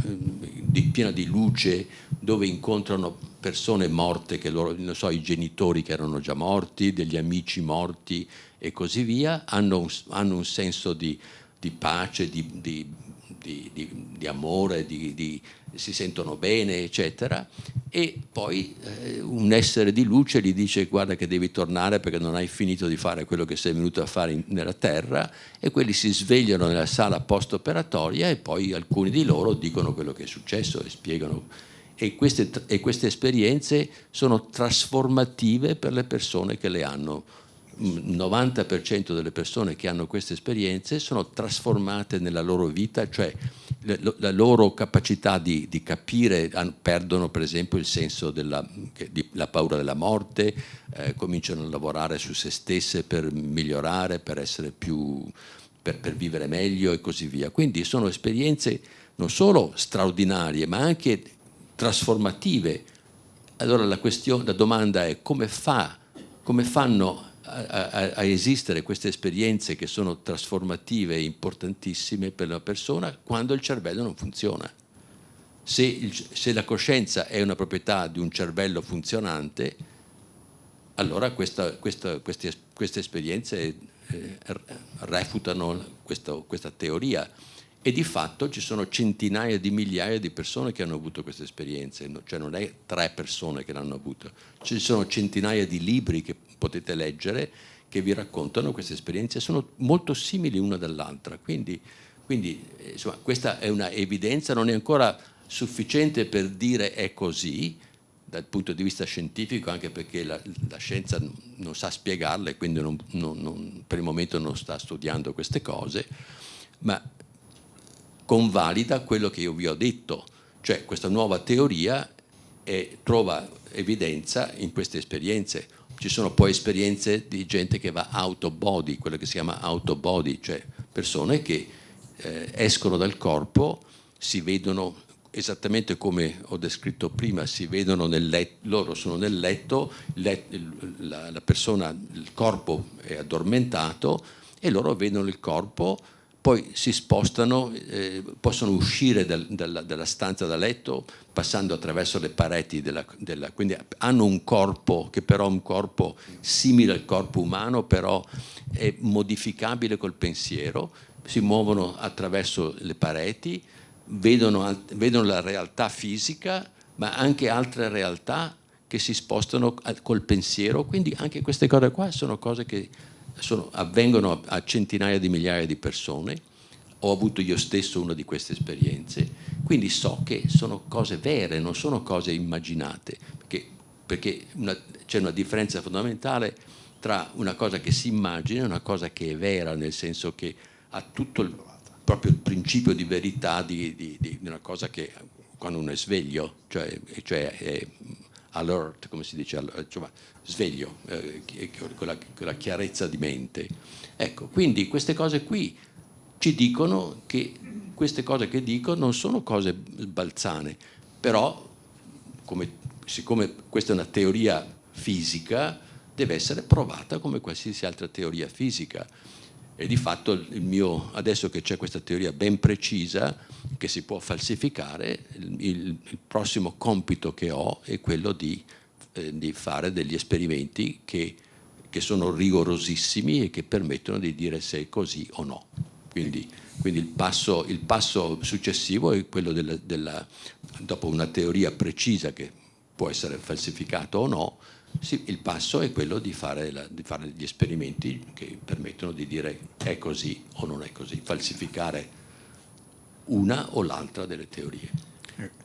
piena di luce, dove incontrano persone morte, che loro, non so, i genitori che erano già morti, degli amici morti e così via, hanno un senso di pace, di amore, si sentono bene, eccetera, e poi un essere di luce gli dice: guarda che devi tornare perché non hai finito di fare quello che sei venuto a fare nella terra, e quelli si svegliano nella sala post-operatoria e poi alcuni di loro dicono quello che è successo e spiegano. E queste esperienze sono trasformative per le persone che le hanno. Il 90% delle persone che hanno queste esperienze sono trasformate nella loro vita, cioè la loro capacità di capire, perdono per esempio il senso la paura della morte, cominciano a lavorare su se stesse per migliorare, per essere per vivere meglio e così via. Quindi sono esperienze non solo straordinarie ma anche trasformative. Allora la domanda è: come fanno a esistere queste esperienze che sono trasformative e importantissime per la persona quando il cervello non funziona? Se la coscienza è una proprietà di un cervello funzionante, allora queste esperienze refutano questa teoria, E di fatto ci sono centinaia di migliaia di persone che hanno avuto queste esperienze, cioè non è 3 persone che l'hanno avuto, ci sono centinaia di libri che potete leggere che vi raccontano queste esperienze, sono molto simili una dall'altra, quindi insomma, questa è una evidenza, non è ancora sufficiente per dire è così dal punto di vista scientifico, anche perché la scienza non sa spiegarle, quindi per il momento non sta studiando queste cose, ma convalida quello che io vi ho detto, cioè questa nuova teoria trova evidenza in queste esperienze. Ci sono poi esperienze di gente che va out of body, quello che si chiama out of body, cioè persone che escono dal corpo, si vedono esattamente come ho descritto prima, si vedono nel letto, loro sono nel letto, la persona, il corpo è addormentato e loro vedono il corpo, poi si spostano, possono uscire dalla stanza da letto passando attraverso le pareti quindi hanno un corpo che però è un corpo simile al corpo umano, però è modificabile col pensiero, si muovono attraverso le pareti, vedono la realtà fisica, ma anche altre realtà che si spostano col pensiero, quindi anche queste cose qua sono cose che avvengono a centinaia di migliaia di persone. Ho avuto io stesso una di queste esperienze, quindi so che sono cose vere, non sono cose immaginate, perché c'è una differenza fondamentale tra una cosa che si immagina e una cosa che è vera, nel senso che ha tutto proprio il principio di verità di una cosa che quando uno è sveglio, cioè è alert, come si dice, cioè, sveglio, con la chiarezza di mente. Ecco, quindi queste cose qui ci dicono che queste cose che dico non sono cose balzane, però siccome questa è una teoria fisica, deve essere provata come qualsiasi altra teoria fisica. E di fatto adesso che c'è questa teoria ben precisa che si può falsificare, il prossimo compito che ho è quello di fare degli esperimenti che sono rigorosissimi e che permettono di dire se è così o no. Quindi il passo successivo è quello dopo una teoria precisa che può essere falsificata o no, il passo è quello di fare degli esperimenti che permettono di dire è così o non è così, falsificare una o l'altra delle teorie.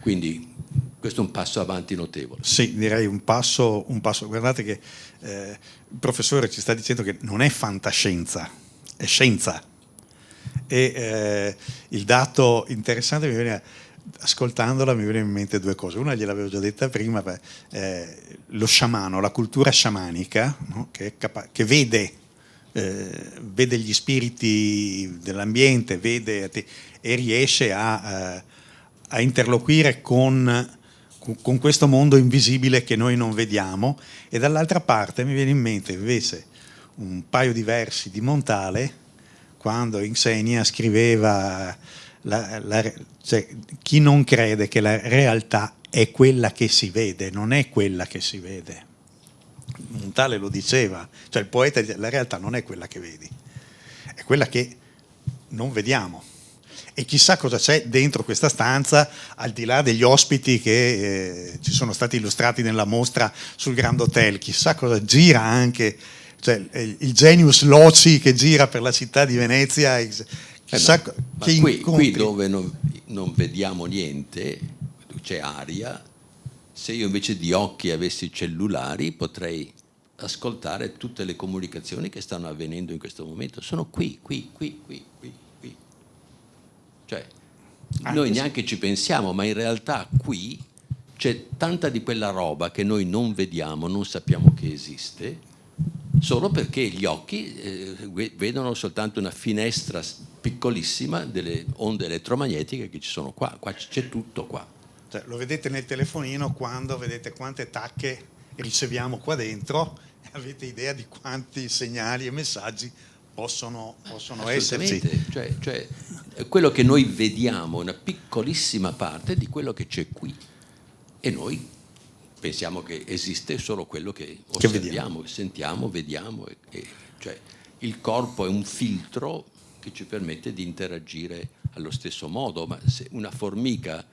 Quindi questo è un passo avanti notevole. Sì, direi un passo. Guardate che il professore ci sta dicendo che non è fantascienza, è scienza. E il dato interessante ascoltandola mi viene in mente 2 cose. Una gliel'avevo già detta prima, lo sciamano, la cultura sciamanica, no? che vede gli spiriti dell'ambiente, e riesce a interloquire con questo mondo invisibile che noi non vediamo. E dall'altra parte mi viene in mente invece un paio di versi di Montale, quando in Xenia scriveva cioè, chi non crede che la realtà è quella che si vede, non è quella che si vede. Montale lo diceva, cioè il poeta dice la realtà non è quella che vedi, è quella che non vediamo. E chissà cosa c'è dentro questa stanza, al di là degli ospiti che ci sono stati illustrati nella mostra sul Grand Hotel, chissà cosa gira anche, cioè il genius loci che gira per la città di Venezia, chissà che qui dove non vediamo niente, c'è aria, se io invece di occhi avessi cellulari potrei ascoltare tutte le comunicazioni che stanno avvenendo in questo momento, sono qui. Cioè, noi neanche ci pensiamo, ma in realtà qui c'è tanta di quella roba che noi non vediamo, non sappiamo che esiste, solo perché gli occhi vedono soltanto una finestra piccolissima delle onde elettromagnetiche che ci sono qua c'è tutto qua. Cioè, lo vedete nel telefonino quando vedete quante tacche riceviamo qua dentro, e avete idea di quanti segnali e messaggi possono esserci. Cioè, quello che noi vediamo è una piccolissima parte di quello che c'è qui, e noi pensiamo che esiste solo quello che osserviamo, sentiamo, vediamo, cioè il corpo è un filtro che ci permette di interagire allo stesso modo, ma se una formica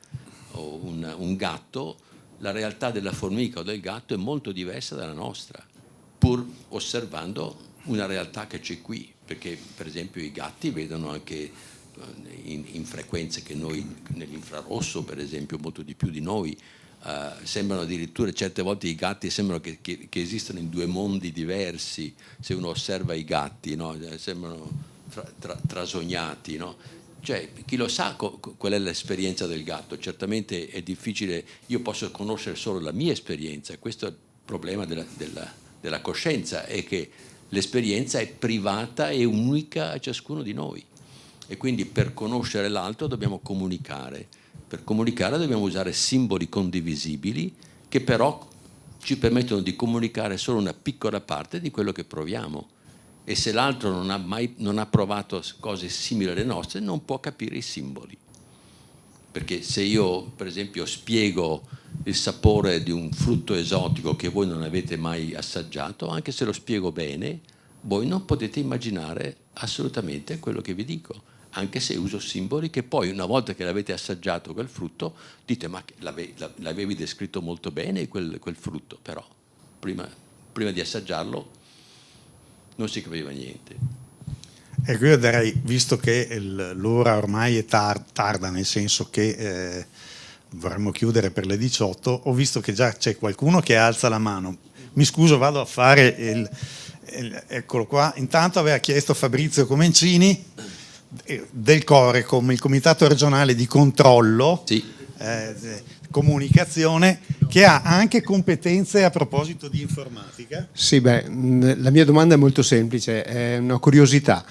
o un gatto, la realtà della formica o del gatto è molto diversa dalla nostra, pur osservando una realtà che c'è qui, perché per esempio i gatti vedono anche in frequenze che noi nell'infrarosso, per esempio, molto di più di noi. Sembrano addirittura, certe volte i gatti sembrano che esistano in due mondi diversi, se uno osserva i gatti, no? Sembrano trasognati, no? Cioè, chi lo sa qual è l'esperienza del gatto? Certamente è difficile, io posso conoscere solo la mia esperienza, questo è il problema della coscienza, è che l'esperienza è privata e unica a ciascuno di noi, e quindi per conoscere l'altro dobbiamo comunicare. Per comunicare dobbiamo usare simboli condivisibili che però ci permettono di comunicare solo una piccola parte di quello che proviamo. E se l'altro non ha provato cose simili alle nostre, non può capire i simboli. Perché se io, per esempio, spiego il sapore di un frutto esotico che voi non avete mai assaggiato, anche se lo spiego bene, voi non potete immaginare assolutamente quello che vi dico, anche se uso simboli che poi, una volta che l'avete assaggiato quel frutto, dite ma l'avevi descritto molto bene quel frutto, però prima di assaggiarlo non si capiva niente. Ecco, io darei, visto che l'ora ormai è tarda, nel senso che vorremmo chiudere per le 18, ho visto che già c'è qualcuno che alza la mano. Mi scuso, vado a fare eccolo qua. Intanto aveva chiesto Fabrizio Comencini del Corecom, il Comitato Regionale di Controllo, sì. Comunicazione, che ha anche competenze a proposito di informatica. Sì, la mia domanda è molto semplice, è una curiosità.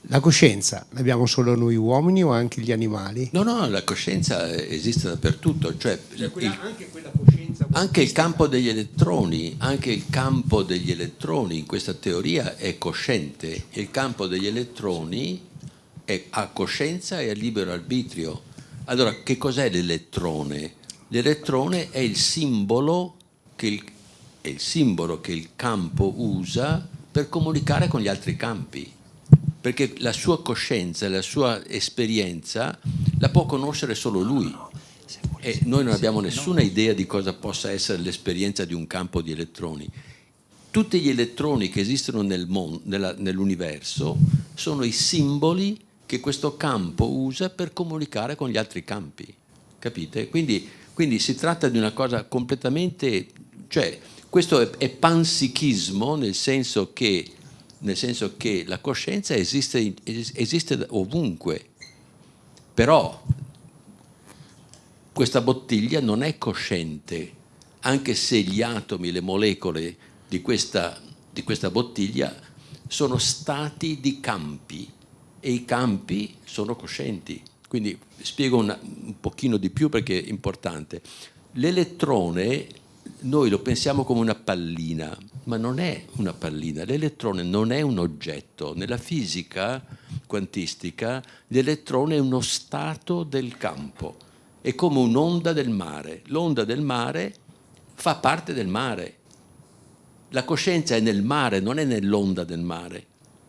La coscienza l'abbiamo solo noi uomini o anche gli animali? No, la coscienza esiste dappertutto, cioè anche quella coscienza. Anche il campo degli elettroni, in questa teoria è cosciente. Il campo degli elettroni ha coscienza e ha libero arbitrio. Allora, che cos'è l'elettrone? L'elettrone è il simbolo che il campo usa per comunicare con gli altri campi, perché la sua coscienza, la sua esperienza la può conoscere solo lui, e noi non abbiamo nessuna idea di cosa possa essere l'esperienza di un campo di elettroni. Tutti gli elettroni che esistono nell'universo sono i simboli che questo campo usa per comunicare con gli altri campi, capite? Quindi si tratta di una cosa completamente, cioè questo è panpsichismo, nel senso che la coscienza esiste ovunque, però questa bottiglia non è cosciente, anche se gli atomi, le molecole di questa bottiglia sono stati di campi, e i campi sono coscienti. Quindi spiego un pochino di più perché è importante. L'elettrone noi lo pensiamo come una pallina, ma non è una pallina. L'elettrone non è un oggetto. Nella fisica quantistica l'elettrone è uno stato del campo, è come un'onda del mare. L'onda del mare fa parte del mare. La coscienza è nel mare, non è nell'onda del mare.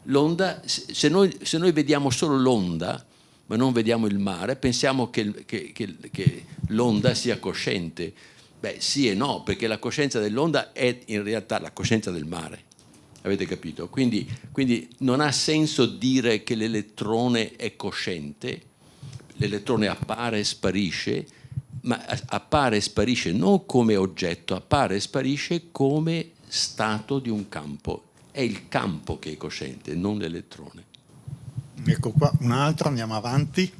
L'onda, se noi vediamo solo l'onda, ma non vediamo il mare, pensiamo che l'onda sia cosciente. Beh, sì e no, perché la coscienza dell'onda è in realtà la coscienza del mare. Avete capito? Quindi non ha senso dire che l'elettrone è cosciente. L'elettrone appare e sparisce, ma appare e sparisce non come oggetto, appare e sparisce come stato di un campo. È il campo che è cosciente, non l'elettrone. Ecco qua, un altro, andiamo avanti.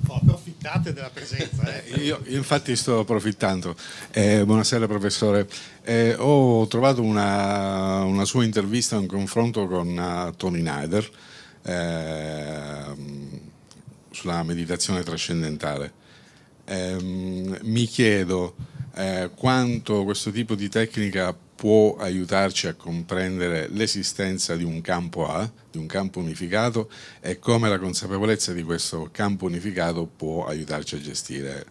Approfittate della presenza. Io infatti sto approfittando. Buonasera professore. Ho trovato una sua intervista, un confronto con Tony Nader sulla meditazione trascendentale. Mi chiedo quanto questo tipo di tecnica può aiutarci a comprendere l'esistenza di un campo A, di un campo unificato, e come la consapevolezza di questo campo unificato può aiutarci a gestire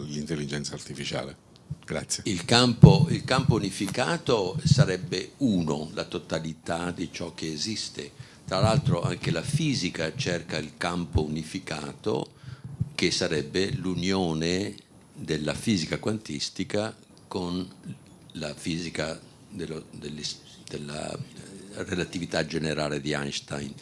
l'intelligenza artificiale. Grazie. Il campo unificato sarebbe uno, la totalità di ciò che esiste. Tra l'altro anche la fisica cerca il campo unificato, che sarebbe l'unione della fisica quantistica con la fisica della relatività generale di Einstein,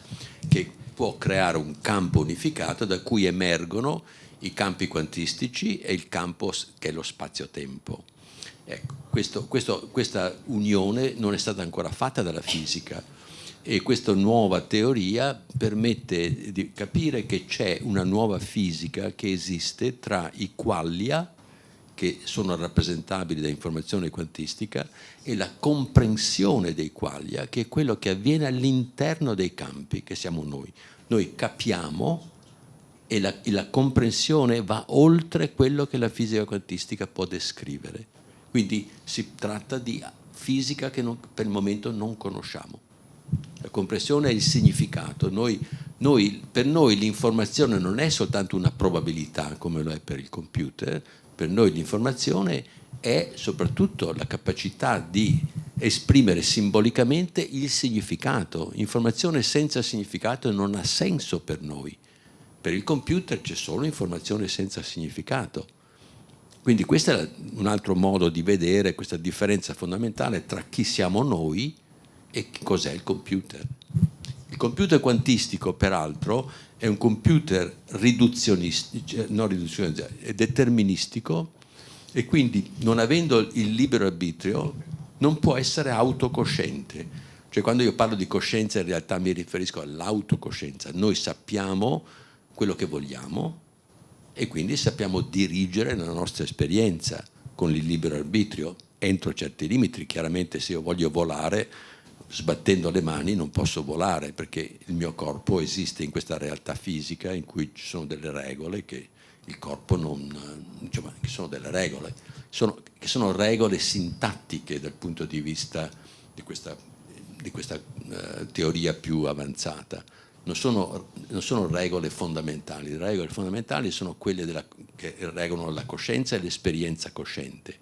che può creare un campo unificato da cui emergono i campi quantistici e il campo che è lo spazio-tempo. Ecco, questa unione non è stata ancora fatta dalla fisica, e questa nuova teoria permette di capire che c'è una nuova fisica che esiste tra i qualia, che sono rappresentabili da informazione quantistica, e la comprensione dei qualia, che è quello che avviene all'interno dei campi, che siamo noi. Noi capiamo, e la comprensione va oltre quello che la fisica quantistica può descrivere. Quindi si tratta di fisica che per il momento non conosciamo. La comprensione è il significato. Per noi l'informazione non è soltanto una probabilità come lo è per il computer. Per noi l'informazione è soprattutto la capacità di esprimere simbolicamente il significato. Informazione senza significato non ha senso per noi. Per il computer c'è solo informazione senza significato. Quindi questo è un altro modo di vedere questa differenza fondamentale tra chi siamo noi e cos'è il computer. Il computer quantistico, peraltro, è un computer è deterministico, e quindi, non avendo il libero arbitrio, non può essere autocosciente. Cioè, quando io parlo di coscienza, in realtà mi riferisco all'autocoscienza. Noi sappiamo quello che vogliamo e quindi sappiamo dirigere la nostra esperienza con il libero arbitrio entro certi limiti. Chiaramente, se io voglio volare, sbattendo le mani non posso volare, perché il mio corpo esiste in questa realtà fisica in cui ci sono delle regole che il corpo che sono delle regole, che sono regole sintattiche dal punto di vista di questa teoria più avanzata. Non sono regole fondamentali. Le regole fondamentali sono quelle che regolano la coscienza e l'esperienza cosciente.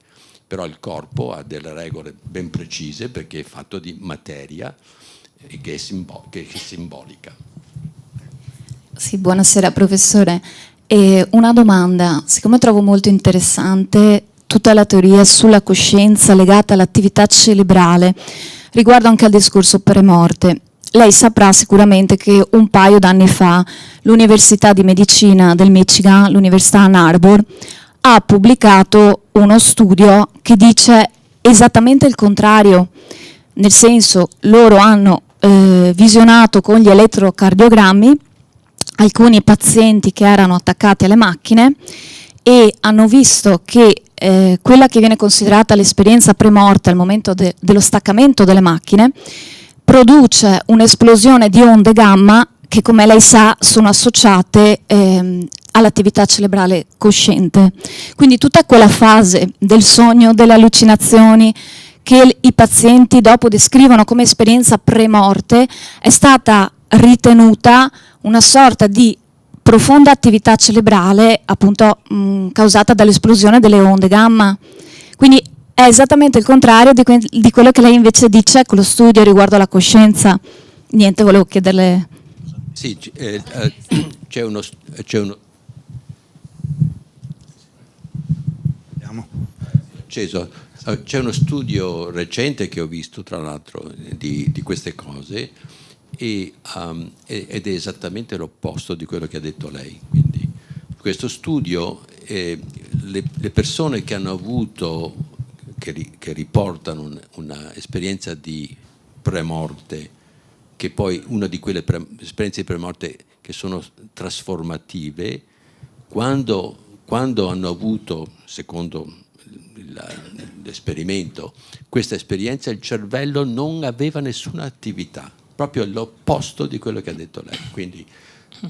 Però il corpo ha delle regole ben precise, perché è fatto di materia e che è simbolica. Sì, buonasera professore. Una domanda, siccome trovo molto interessante tutta la teoria sulla coscienza legata all'attività cerebrale, riguardo anche al discorso premorte. Lei saprà sicuramente che un paio d'anni fa l'Università di Medicina del Michigan, l'Università Ann Arbor, ha pubblicato uno studio che dice esattamente il contrario, nel senso, loro hanno visionato con gli elettrocardiogrammi alcuni pazienti che erano attaccati alle macchine e hanno visto che quella che viene considerata l'esperienza premorte al momento dello staccamento delle macchine produce un'esplosione di onde gamma che, come lei sa, sono associate all'attività cerebrale cosciente. Quindi tutta quella fase del sogno, delle allucinazioni che i pazienti dopo descrivono come esperienza premorte è stata ritenuta una sorta di profonda attività cerebrale, appunto causata dall'esplosione delle onde gamma. Quindi è esattamente il contrario di quello che lei invece dice con lo studio riguardo alla coscienza. Niente, volevo chiederle. Sì, c'è uno c'è uno studio recente che ho visto, tra l'altro, di queste cose, ed è esattamente l'opposto di quello che ha detto lei. Quindi questo studio, le persone che hanno avuto, che riportano una esperienza di premorte, che poi una di quelle esperienze di premorte che sono trasformative, quando hanno avuto, secondo l'esperimento, questa esperienza, il cervello non aveva nessuna attività, proprio l'opposto di quello che ha detto lei. Quindi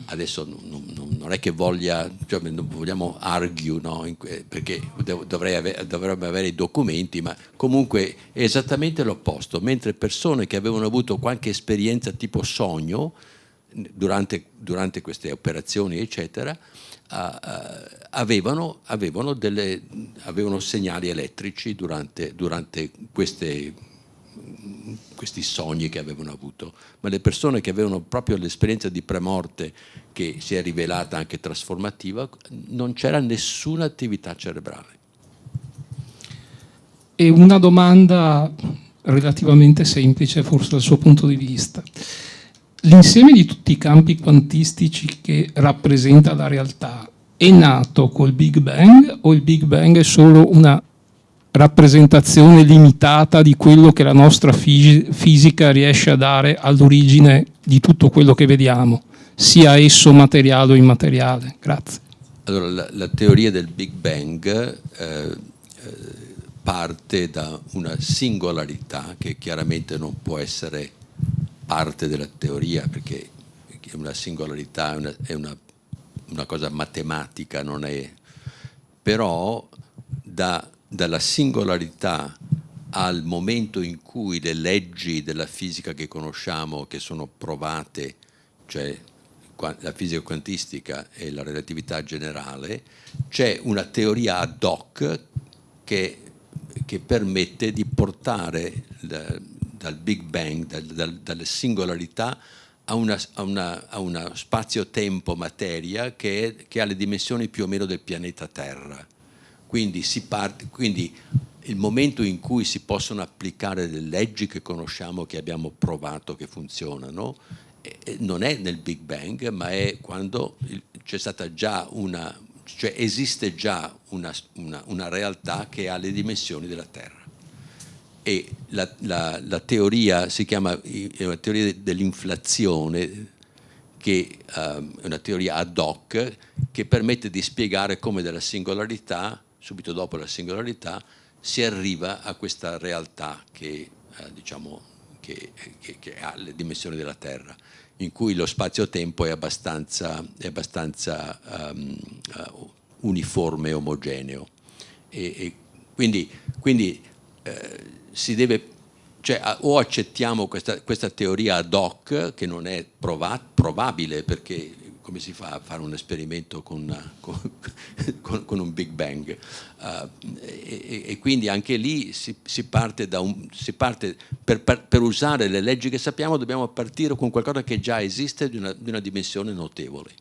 adesso non è che non vogliamo argue, no? Perché dovremmo avere i documenti, ma comunque è esattamente l'opposto. Mentre persone che avevano avuto qualche esperienza tipo sogno durante queste operazioni, eccetera, avevano segnali elettrici durante questi sogni che avevano avuto, ma le persone che avevano proprio l'esperienza di premorte, che si è rivelata anche trasformativa, non c'era nessuna attività cerebrale. E una domanda relativamente semplice, forse dal suo punto di vista. L'insieme di tutti i campi quantistici che rappresenta la realtà è nato col Big Bang, o il Big Bang è solo una rappresentazione limitata di quello che la nostra fisica riesce a dare all'origine di tutto quello che vediamo, sia esso materiale o immateriale? Grazie. Allora, la teoria del Big Bang parte da una singolarità che chiaramente non può essere parte della teoria, perché una singolarità è una cosa matematica, non è, però dalla singolarità al momento in cui le leggi della fisica che conosciamo, che sono provate, cioè la fisica quantistica e la relatività generale, c'è una teoria ad hoc che permette di portare dal Big Bang, dalle singolarità a una spazio-tempo materia che ha le dimensioni più o meno del pianeta Terra. Quindi il momento in cui si possono applicare le leggi che conosciamo, che abbiamo provato che funzionano, non è nel Big Bang, ma è quando c'è stata già cioè esiste già una realtà che ha le dimensioni della Terra. E la teoria si chiama la teoria dell'inflazione, che è una teoria ad hoc che permette di spiegare come dalla singolarità, subito dopo la singolarità, si arriva a questa realtà che ha le dimensioni della Terra, in cui lo spazio-tempo è abbastanza uniforme e omogeneo. E quindi si deve, cioè, o accettiamo questa teoria ad hoc, che non è probabile, perché come si fa a fare un esperimento con un Big Bang? E quindi anche lì si parte per usare le leggi che sappiamo, dobbiamo partire con qualcosa che già esiste di una dimensione notevole.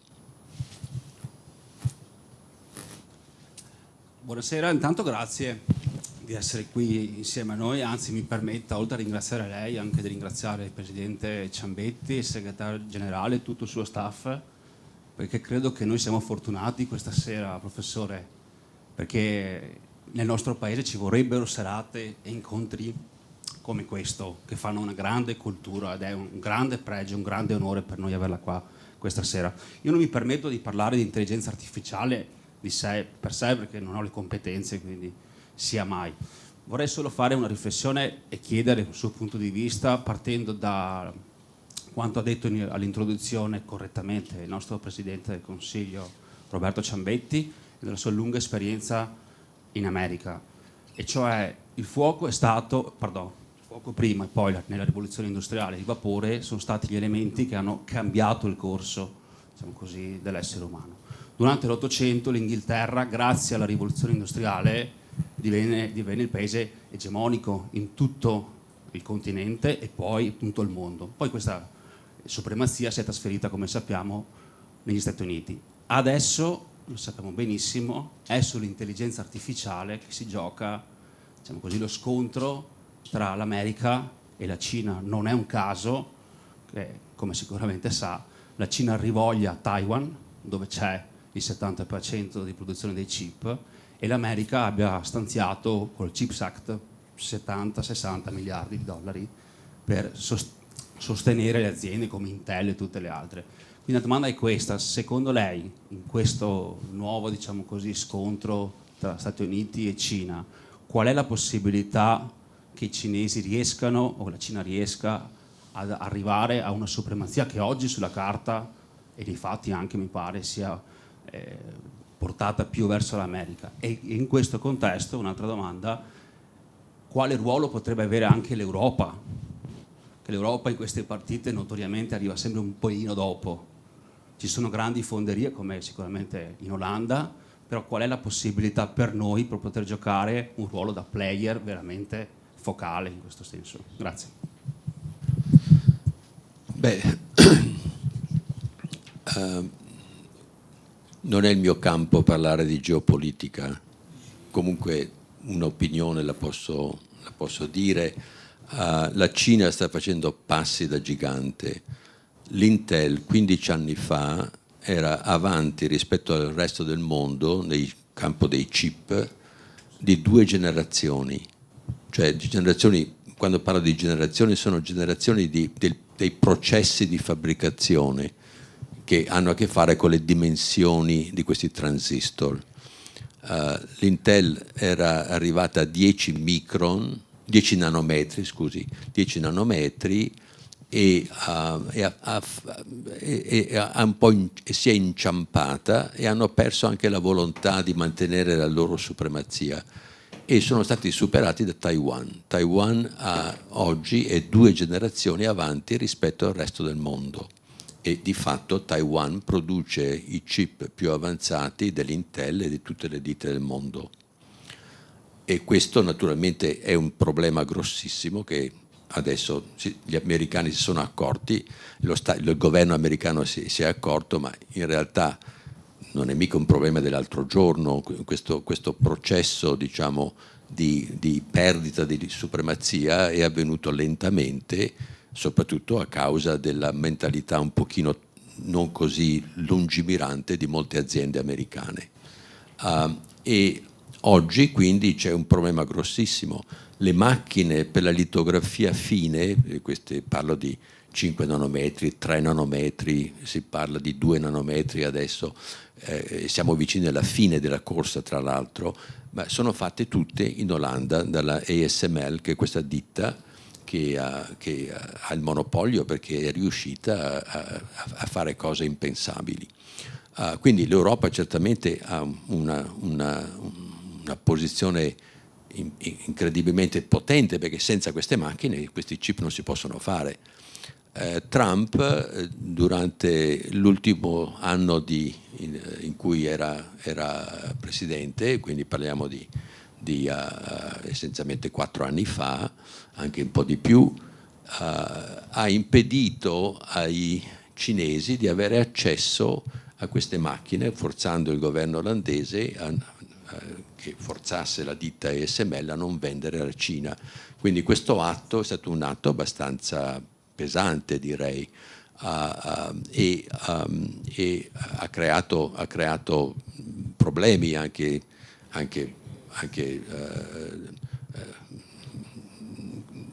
Buonasera, intanto grazie di essere qui insieme a noi, anzi mi permetta, oltre a ringraziare lei, anche di ringraziare il Presidente Ciambetti, il Segretario Generale e tutto il suo staff, perché credo che noi siamo fortunati questa sera, professore, perché nel nostro paese ci vorrebbero serate e incontri come questo, che fanno una grande cultura, ed è un grande pregio, un grande onore per noi averla qua questa sera. Io non mi permetto di parlare di intelligenza artificiale di sé per sé, perché non ho le competenze, quindi sia mai. Vorrei solo fare una riflessione e chiedere il suo punto di vista, partendo da quanto ha detto all'introduzione correttamente il nostro Presidente del Consiglio Roberto Ciambetti, e della sua lunga esperienza in America, e cioè il fuoco prima e poi nella rivoluzione industriale, il vapore sono stati gli elementi che hanno cambiato il corso, diciamo così, dell'essere umano. Durante l'Ottocento l'Inghilterra, grazie alla rivoluzione industriale, divenne il paese egemonico in tutto il continente e poi in tutto il mondo. Poi questa supremazia si è trasferita, come sappiamo, negli Stati Uniti. Adesso, lo sappiamo benissimo, è sull'intelligenza artificiale che si gioca, diciamo così, lo scontro tra l'America e la Cina. Non è un caso che, come sicuramente sa, la Cina rivoglia Taiwan, dove c'è il 70% di produzione dei chip, e l'America abbia stanziato col CHIPS Act 70-60 miliardi di dollari per sostenere le aziende come Intel e tutte le altre. Quindi la domanda è questa: secondo lei, in questo nuovo, diciamo così, scontro tra Stati Uniti e Cina, qual è la possibilità che i cinesi riescano, o la Cina riesca, ad arrivare a una supremazia che oggi sulla carta e nei fatti anche mi pare sia portata più verso l'America? E in questo contesto, un'altra domanda: quale ruolo potrebbe avere anche l'Europa? Che l'Europa in queste partite notoriamente arriva sempre un pochino dopo. Ci sono grandi fonderie come sicuramente in Olanda, però qual è la possibilità per noi per poter giocare un ruolo da player veramente focale in questo senso? Grazie. Beh, non è il mio campo parlare di geopolitica, comunque un'opinione la posso dire. La Cina sta facendo passi da gigante. L'Intel 15 anni fa era avanti rispetto al resto del mondo nel campo dei chip di 2 generazioni. Cioè generazioni, quando parlo di generazioni, sono generazioni dei processi di fabbricazione che hanno a che fare con le dimensioni di questi transistor. L'Intel era arrivata a 10 nanometri, e si è inciampata e hanno perso anche la volontà di mantenere la loro supremazia e sono stati superati da Taiwan. Taiwan oggi è 2 generazioni avanti rispetto al resto del mondo e di fatto Taiwan produce i chip più avanzati dell'Intel e di tutte le ditte del mondo. E questo naturalmente è un problema grossissimo che adesso gli americani si sono accorti, il governo americano si è accorto, ma in realtà non è mica un problema dell'altro giorno. Questo processo, diciamo, di perdita di supremazia è avvenuto lentamente, soprattutto a causa della mentalità un pochino non così lungimirante di molte aziende americane. E oggi quindi c'è un problema grossissimo. Le macchine per la litografia fine, parlo di 5 nanometri, 3 nanometri, si parla di 2 nanometri adesso, siamo vicini alla fine della corsa tra l'altro, ma sono fatte tutte in Olanda dalla ASML, che è questa ditta che ha il monopolio perché è riuscita a fare cose impensabili. Quindi l'Europa certamente ha una posizione incredibilmente potente, perché senza queste macchine questi chip non si possono fare. Trump durante l'ultimo anno in cui era presidente, quindi parliamo di essenzialmente 4 anni fa, anche un po' di più, ha impedito ai cinesi di avere accesso a queste macchine, forzando il governo olandese che forzasse la ditta ASML a non vendere alla Cina. Quindi questo atto è stato un atto abbastanza pesante, direi, e ha creato problemi anche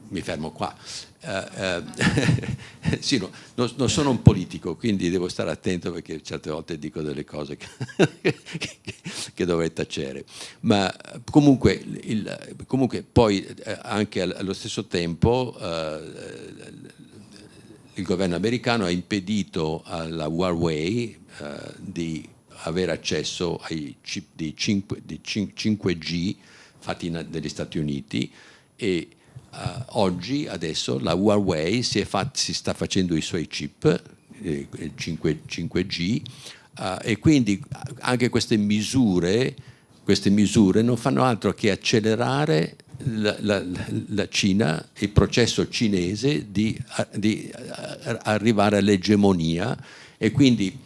mi fermo qua. Sì, non sono un politico, quindi devo stare attento perché certe volte dico delle cose che dovrei tacere. Ma comunque poi anche allo stesso tempo il governo americano ha impedito alla Huawei di avere accesso ai chip di 5G fatti negli Stati Uniti e adesso la Huawei si sta facendo i suoi chip 5G e quindi anche queste misure non fanno altro che accelerare la Cina, il processo cinese di arrivare all'egemonia e quindi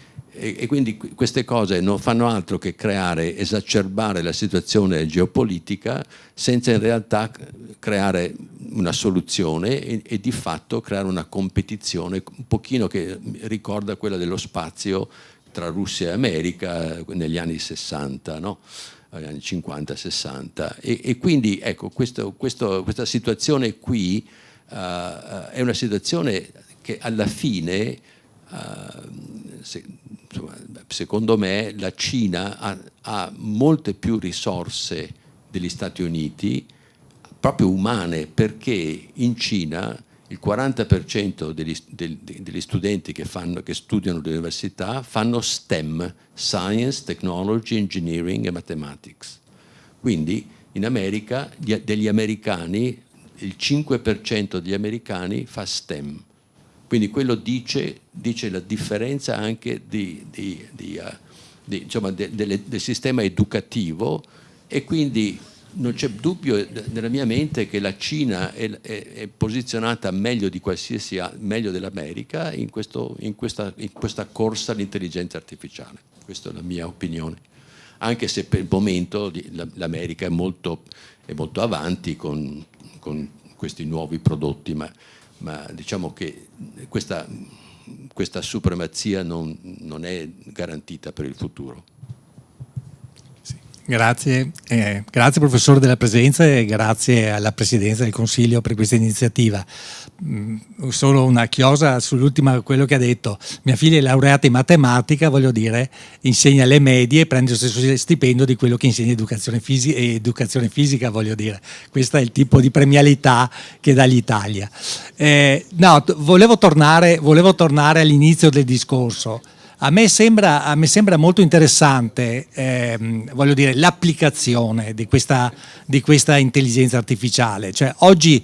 queste cose non fanno altro che esacerbare la situazione geopolitica senza in realtà creare una soluzione e di fatto creare una competizione un pochino che ricorda quella dello spazio tra Russia e America negli anni 60, no? Negli anni 50-60 e quindi ecco questa situazione qui è una situazione che alla fine secondo me la Cina ha molte più risorse degli Stati Uniti, proprio umane, perché in Cina il 40% degli studenti che studiano all'università fanno STEM, Science, Technology, Engineering e Mathematics. Quindi in America degli americani il 5% degli americani fa STEM. Quindi quello dice la differenza anche insomma, del sistema educativo, e quindi non c'è dubbio nella mia mente che la Cina è posizionata meglio meglio dell'America in questa corsa all'intelligenza artificiale. Questa è la mia opinione. Anche se per il momento l'America è molto avanti con questi nuovi prodotti, ma diciamo che questa supremazia non è garantita per il futuro. Grazie, grazie professore della presenza e grazie alla Presidenza del Consiglio per questa iniziativa. Solo una chiosa sull'ultima, quello che ha detto. Mia figlia è laureata in matematica, voglio dire, insegna alle medie e prende lo stesso stipendio di quello che insegna educazione fisica, voglio dire. Questo è il tipo di premialità che dà l'Italia. Volevo tornare all'inizio del discorso. A me sembra molto interessante, voglio dire, l'applicazione di questa intelligenza artificiale. Cioè, oggi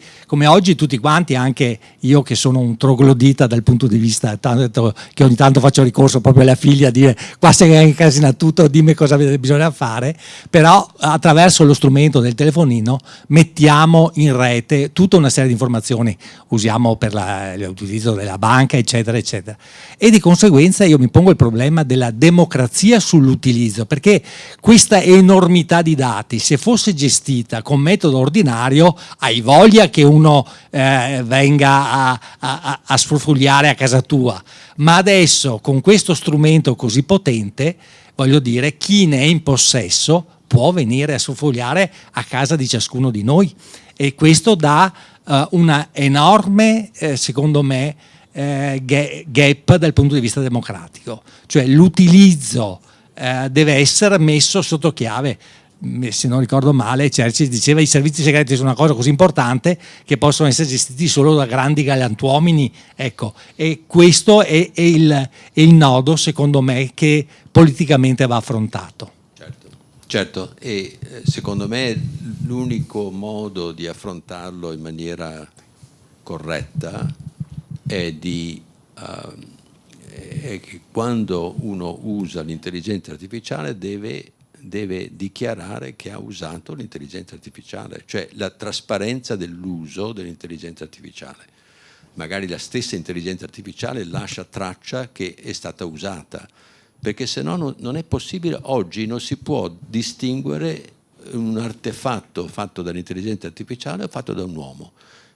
tutti quanti, anche io che sono un troglodita dal punto di vista, tanto che ogni tanto faccio ricorso proprio alla figlia a dire qua sei incasina tutto, dimmi cosa bisogna fare, però attraverso lo strumento del telefonino mettiamo in rete tutta una serie di informazioni, usiamo per l'utilizzo della banca, eccetera, eccetera. E di conseguenza io mi pongo il problema della democrazia sull'utilizzo, perché questa enormità di dati, se fosse gestita con metodo ordinario, hai voglia che uno venga a sfrufugliare a casa tua, ma adesso con questo strumento così potente, voglio dire, chi ne è in possesso può venire a sfrufugliare a casa di ciascuno di noi, e questo dà una enorme, secondo me, gap dal punto di vista democratico, cioè l'utilizzo deve essere messo sotto chiave. Se non ricordo male, Churchill diceva i servizi segreti sono una cosa così importante che possono essere gestiti solo da grandi galantuomini, ecco, e questo è il nodo, secondo me, che politicamente va affrontato. Certo, e secondo me l'unico modo di affrontarlo in maniera corretta è che quando uno usa l'intelligenza artificiale deve dichiarare che ha usato l'intelligenza artificiale, cioè la trasparenza dell'uso dell'intelligenza artificiale. Magari la stessa intelligenza artificiale lascia traccia che è stata usata, perché se no non è possibile. Oggi non si può distinguere un artefatto fatto dall'intelligenza artificiale o fatto da un uomo.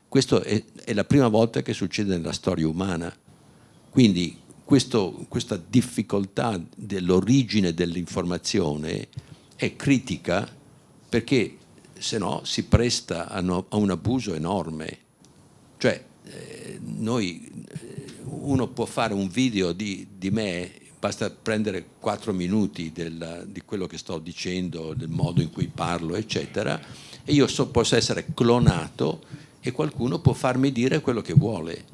Questo è la prima volta che succede nella storia umana. Quindi questa difficoltà dell'origine dell'informazione è critica, perché se no si presta a un abuso enorme. Cioè, uno può fare un video di me, basta prendere 4 minuti di quello che sto dicendo, del modo in cui parlo, eccetera, e io posso essere clonato e qualcuno può farmi dire quello che vuole.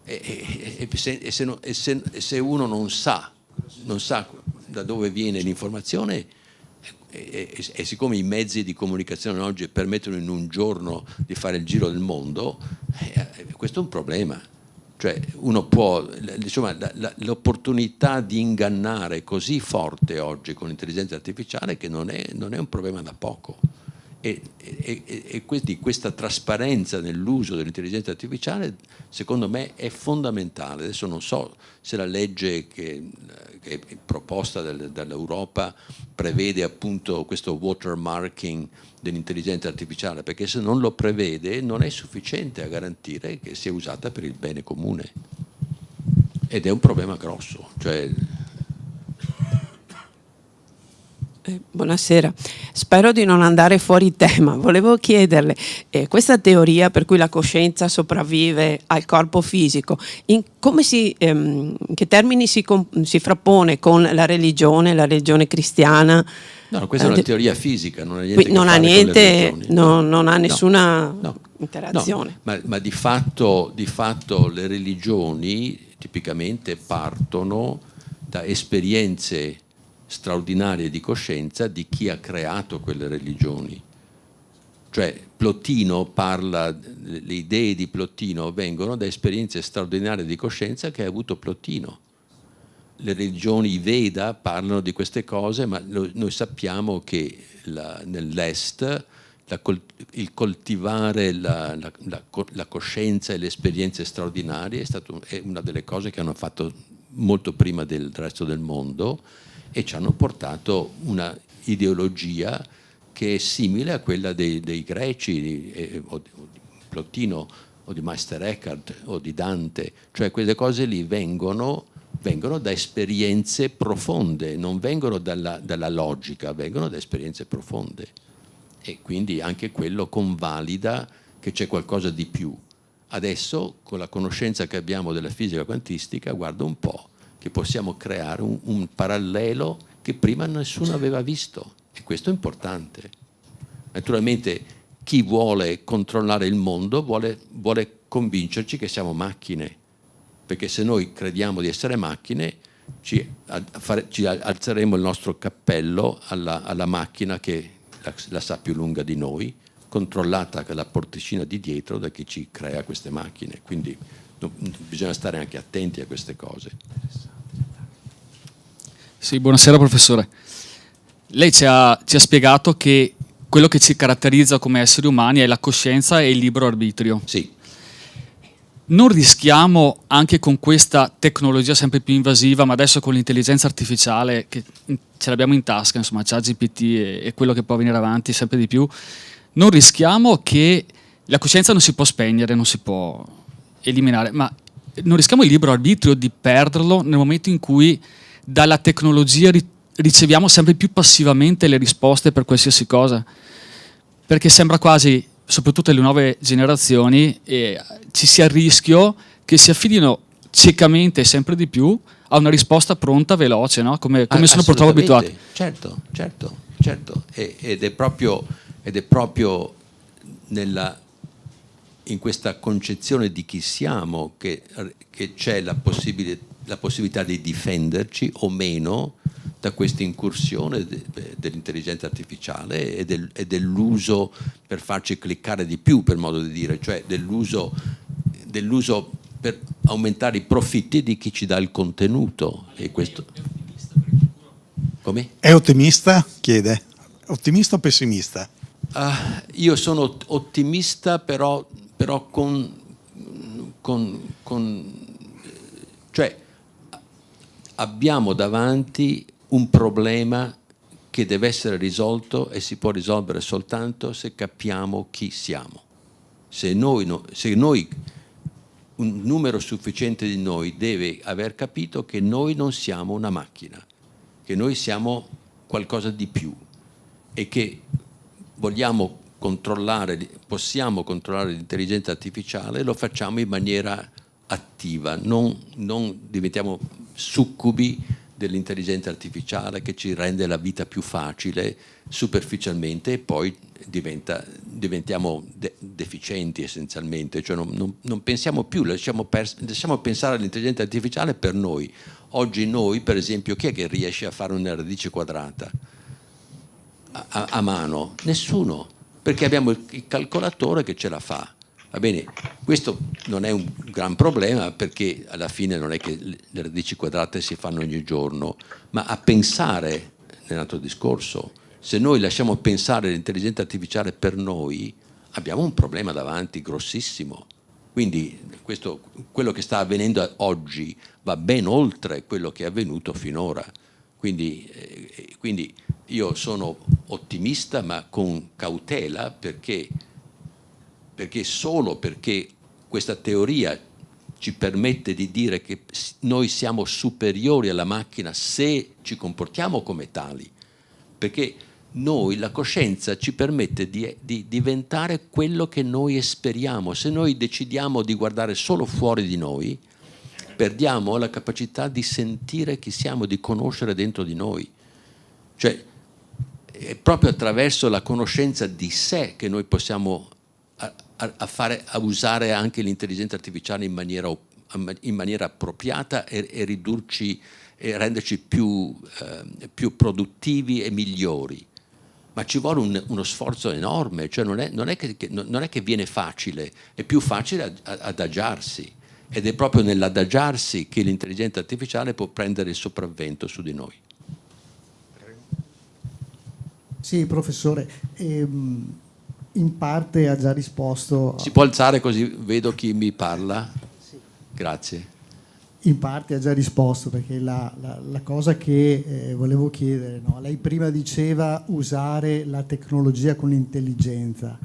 E se uno non sa da dove viene l'informazione, e siccome i mezzi di comunicazione oggi permettono in un giorno di fare il giro del mondo, questo è un problema. Cioè uno può, insomma, l'opportunità di ingannare è così forte oggi con l'intelligenza artificiale che non è un problema da poco. E questa trasparenza nell'uso dell'intelligenza artificiale secondo me è fondamentale. Adesso non so se la legge che è proposta dall'Europa prevede appunto questo watermarking dell'intelligenza artificiale, perché se non lo prevede non è sufficiente a garantire che sia usata per il bene comune, ed è un problema grosso. Cioè, buonasera, spero di non andare fuori tema. Volevo chiederle, questa teoria per cui la coscienza sopravvive al corpo fisico, in che termini si frappone con la religione cristiana? No, questa è una teoria fisica, non ha niente non ha niente, con le religioni. Non ha nessuna interazione. No, ma di fatto le religioni tipicamente partono da esperienze straordinarie di coscienza di chi ha creato quelle religioni. Cioè Plotino parla, le idee di Plotino vengono da esperienze straordinarie di coscienza che ha avuto Plotino. Le religioni Veda parlano di queste cose, ma noi sappiamo che nell'Est il coltivare la coscienza e le esperienze straordinarie è una delle cose che hanno fatto molto prima del resto del mondo, e ci hanno portato una ideologia che è simile a quella dei greci, o di Plotino, o di Meister Eckhart, o di Dante. Cioè quelle cose lì vengono da esperienze profonde, non vengono dalla logica, vengono da esperienze profonde. E quindi anche quello convalida che c'è qualcosa di più. Adesso, con la conoscenza che abbiamo della fisica quantistica, guarda un po', che possiamo creare un parallelo che prima nessuno aveva visto, e questo è importante. Naturalmente chi vuole controllare il mondo vuole convincerci che siamo macchine, perché se noi crediamo di essere macchine ci alzeremo il nostro cappello alla macchina che la sa più lunga di noi, controllata con la porticina di dietro da chi ci crea queste macchine. Quindi bisogna stare anche attenti a queste cose. Sì, buonasera professore. Lei ci ha spiegato che quello che ci caratterizza come esseri umani è la coscienza e il libero arbitrio. Sì. Non rischiamo anche con questa tecnologia sempre più invasiva, ma adesso con l'intelligenza artificiale che ce l'abbiamo in tasca, insomma, ChatGPT e quello che può venire avanti sempre di più, non rischiamo che la coscienza non si può spegnere, non si può eliminare, ma non rischiamo il libero arbitrio di perderlo nel momento in cui dalla tecnologia riceviamo sempre più passivamente le risposte per qualsiasi cosa, perché sembra quasi, soprattutto le nuove generazioni, ci sia il rischio che si affidino ciecamente sempre di più a una risposta pronta, veloce, no? come sono purtroppo abituati. Certo. Ed è proprio in questa concezione di chi siamo che c'è la possibilità di difenderci o meno da questa incursione dell'intelligenza artificiale e dell'uso per farci cliccare di più, per modo di dire, cioè dell'uso per aumentare i profitti di chi ci dà il contenuto. E questo... Come? È ottimista? Chiede. Ottimista o pessimista? Io sono ottimista, però cioè abbiamo davanti un problema che deve essere risolto e si può risolvere soltanto se capiamo chi siamo. Se noi un numero sufficiente di noi deve aver capito che noi non siamo una macchina, che noi siamo qualcosa di più e che possiamo controllare l'intelligenza artificiale, lo facciamo in maniera attiva, non diventiamo succubi dell'intelligenza artificiale che ci rende la vita più facile superficialmente e poi diventiamo deficienti essenzialmente, cioè non pensiamo più, lasciamo pensare all'intelligenza artificiale per noi. Oggi noi, per esempio, chi è che riesce a fare una radice quadrata a mano? Nessuno, perché abbiamo il calcolatore che ce la fa. Va bene, questo non è un gran problema perché alla fine non è che le radici quadrate si fanno ogni giorno, ma a pensare è un altro discorso. Se noi lasciamo pensare l'intelligenza artificiale per noi, abbiamo un problema davanti grossissimo. Quindi quello che sta avvenendo oggi va ben oltre quello che è avvenuto finora. Quindi io sono ottimista ma con cautela perché solo perché questa teoria ci permette di dire che noi siamo superiori alla macchina se ci comportiamo come tali, perché la coscienza ci permette di diventare quello che noi esperiamo. Se noi decidiamo di guardare solo fuori di noi, perdiamo la capacità di sentire chi siamo, di conoscere dentro di noi. Cioè, è proprio attraverso la conoscenza di sé che noi possiamo a usare anche l'intelligenza artificiale in maniera appropriata e ridurci e renderci più produttivi e migliori. ma ci vuole uno sforzo enorme, cioè non è che viene facile, è più facile adagiarsi, ed è proprio nell'adagiarsi che l'intelligenza artificiale può prendere il sopravvento su di noi. Sì, professore, in parte ha già risposto. Si può alzare così vedo chi mi parla? Sì. Grazie. In parte ha già risposto, perché la cosa che volevo chiedere, no? Lei prima diceva usare la tecnologia con l'intelligenza.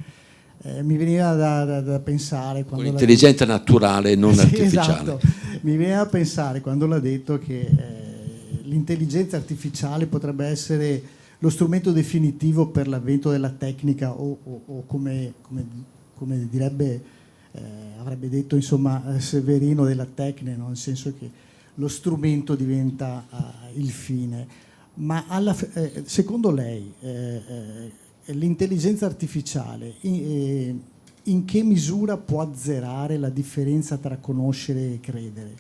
Mi veniva da pensare... Con l'intelligenza naturale, non sì, artificiale. Esatto. Mi veniva da pensare quando l'ha detto che l'intelligenza artificiale potrebbe essere lo strumento definitivo per l'avvento della tecnica o come direbbe... avrebbe detto insomma Severino, della tecne, no? Nel senso che lo strumento diventa il fine. Ma secondo lei l'intelligenza artificiale in che misura può azzerare la differenza tra conoscere e credere?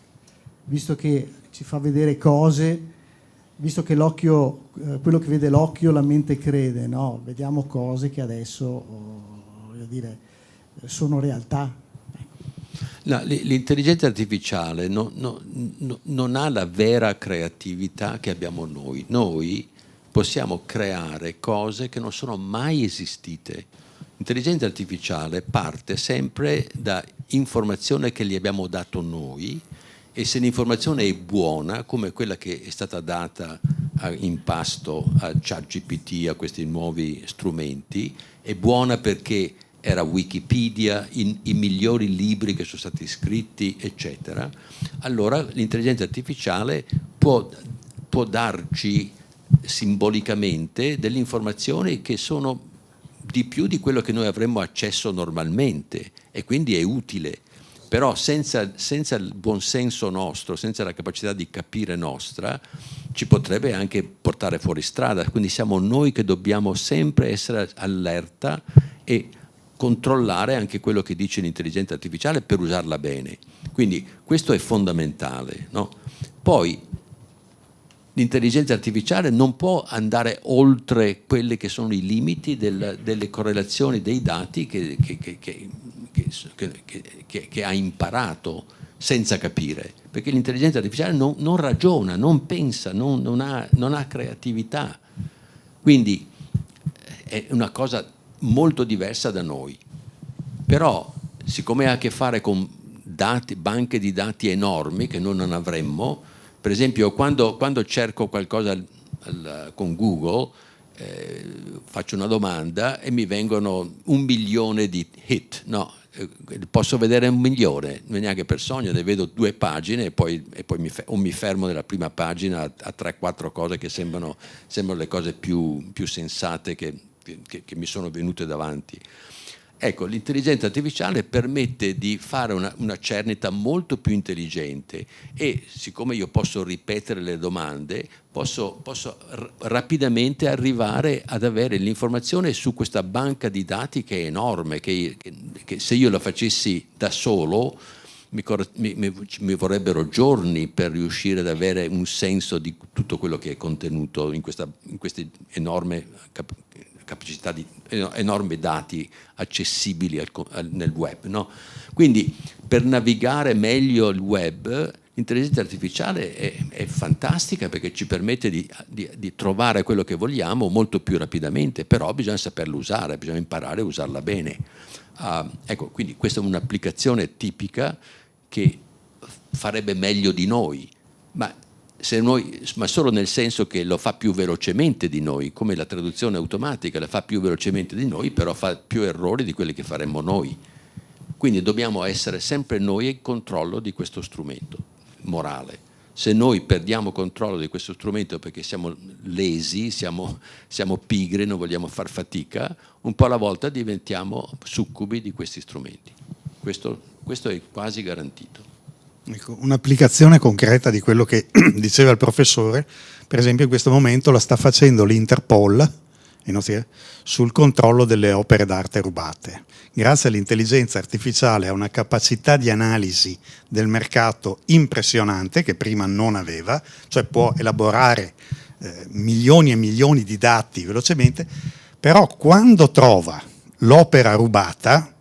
Visto che ci fa vedere cose, visto che l'occhio, quello che vede l'occhio, la mente crede, no? Vediamo cose che adesso, voglio dire, sono realtà. No, l'intelligenza artificiale non ha la vera creatività che abbiamo noi. Noi possiamo creare cose che non sono mai esistite. L'intelligenza artificiale parte sempre da informazione che gli abbiamo dato noi, e se l'informazione è buona, come quella che è stata data in pasto a ChatGPT, a questi nuovi strumenti, è buona perché era Wikipedia, i migliori libri che sono stati scritti, eccetera, allora l'intelligenza artificiale può darci simbolicamente delle informazioni che sono di più di quello che noi avremmo accesso normalmente, e quindi è utile. Però senza il buonsenso nostro, senza la capacità di capire nostra, ci potrebbe anche portare fuori strada. Quindi siamo noi che dobbiamo sempre essere allerta e controllare anche quello che dice l'intelligenza artificiale per usarla bene. Quindi questo è fondamentale, no? Poi l'intelligenza artificiale non può andare oltre quelli che sono i limiti delle correlazioni dei dati che ha imparato senza capire, perché l'intelligenza artificiale non ragiona, non pensa, non ha creatività. Quindi è una cosa molto diversa da noi. Però, siccome ha a che fare con banche di dati enormi che noi non avremmo, per esempio quando cerco qualcosa con Google, faccio una domanda e mi vengono 1 milione di hit, no, posso vedere 1 milione, non neanche per sogno, ne vedo 2 pagine e poi mi fermo nella prima pagina a 3-4 cose che sembrano le cose più sensate che mi sono venute davanti. Ecco, l'intelligenza artificiale permette di fare una cernita molto più intelligente, e siccome io posso ripetere le domande, posso rapidamente arrivare ad avere l'informazione su questa banca di dati che è enorme, che se io la facessi da solo mi vorrebbero giorni per riuscire ad avere un senso di tutto quello che è contenuto in queste enorme capacità di enormi dati accessibili nel web, no? Quindi per navigare meglio il web, l'intelligenza artificiale è fantastica, perché ci permette di trovare quello che vogliamo molto più rapidamente, però bisogna saperlo usare, bisogna imparare a usarla bene. Ecco, quindi questa è un'applicazione tipica che farebbe meglio di noi, ma solo nel senso che lo fa più velocemente di noi, come la traduzione automatica la fa più velocemente di noi, però fa più errori di quelli che faremmo noi. Quindi dobbiamo essere sempre noi in controllo di questo strumento morale. Se noi perdiamo controllo di questo strumento perché siamo lesi, siamo pigri, non vogliamo far fatica, un po' alla volta diventiamo succubi di questi strumenti. Questo è quasi garantito. Ecco, un'applicazione concreta di quello che diceva il professore, per esempio in questo momento la sta facendo l'Interpol sul controllo delle opere d'arte rubate. Grazie all'intelligenza artificiale ha una capacità di analisi del mercato impressionante che prima non aveva, cioè può elaborare milioni e milioni di dati velocemente, Però quando trova l'opera rubata,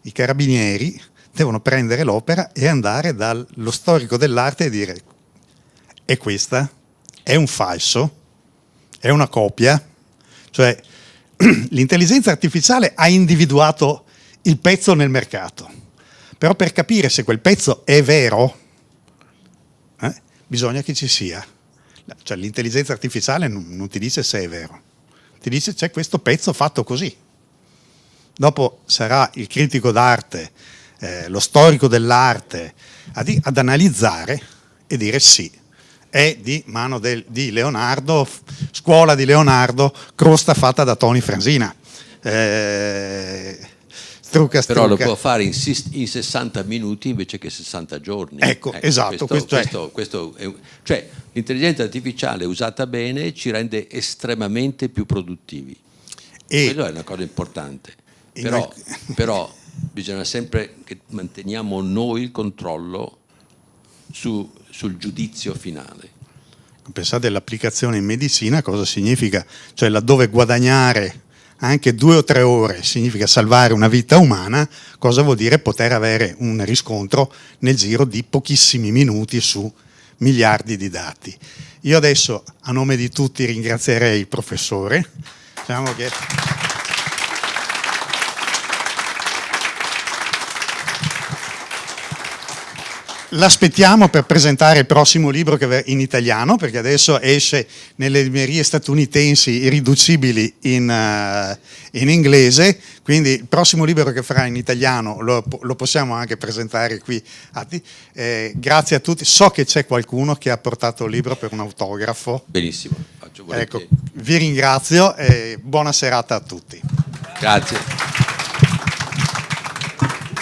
i carabinieri devono prendere l'opera e andare dallo storico dell'arte e dire: è questa? È un falso? È una copia? Cioè, l'intelligenza artificiale ha individuato il pezzo nel mercato, però per capire se quel pezzo è vero, bisogna che ci sia. Cioè, l'intelligenza artificiale non ti dice se è vero, ti dice c'è questo pezzo fatto così. Dopo sarà il critico d'arte, lo storico dell'arte ad analizzare e dire sì, è di mano di Leonardo, scuola di Leonardo, crosta fatta da Tony Fransina. Strucca. Però lo può fare in 60 minuti invece che 60 giorni. Ecco, esatto. Cioè, l'intelligenza artificiale usata bene ci rende estremamente più produttivi. Quello è una cosa importante. Però bisogna sempre che manteniamo noi il controllo sul giudizio finale. Pensate all'applicazione in medicina, cosa significa? Cioè, laddove guadagnare anche 2 o 3 ore significa salvare una vita umana, cosa vuol dire poter avere un riscontro nel giro di pochissimi minuti su miliardi di dati. Io adesso, a nome di tutti, ringrazierei il professore. Diciamo che l'aspettiamo per presentare il prossimo libro in italiano, perché adesso esce nelle librerie statunitensi irriducibili in inglese, quindi il prossimo libro che farà in italiano lo possiamo anche presentare qui. Grazie a tutti, so che c'è qualcuno che ha portato il libro per un autografo. Benissimo, faccio volentieri. Ecco, vi ringrazio e buona serata a tutti. Grazie.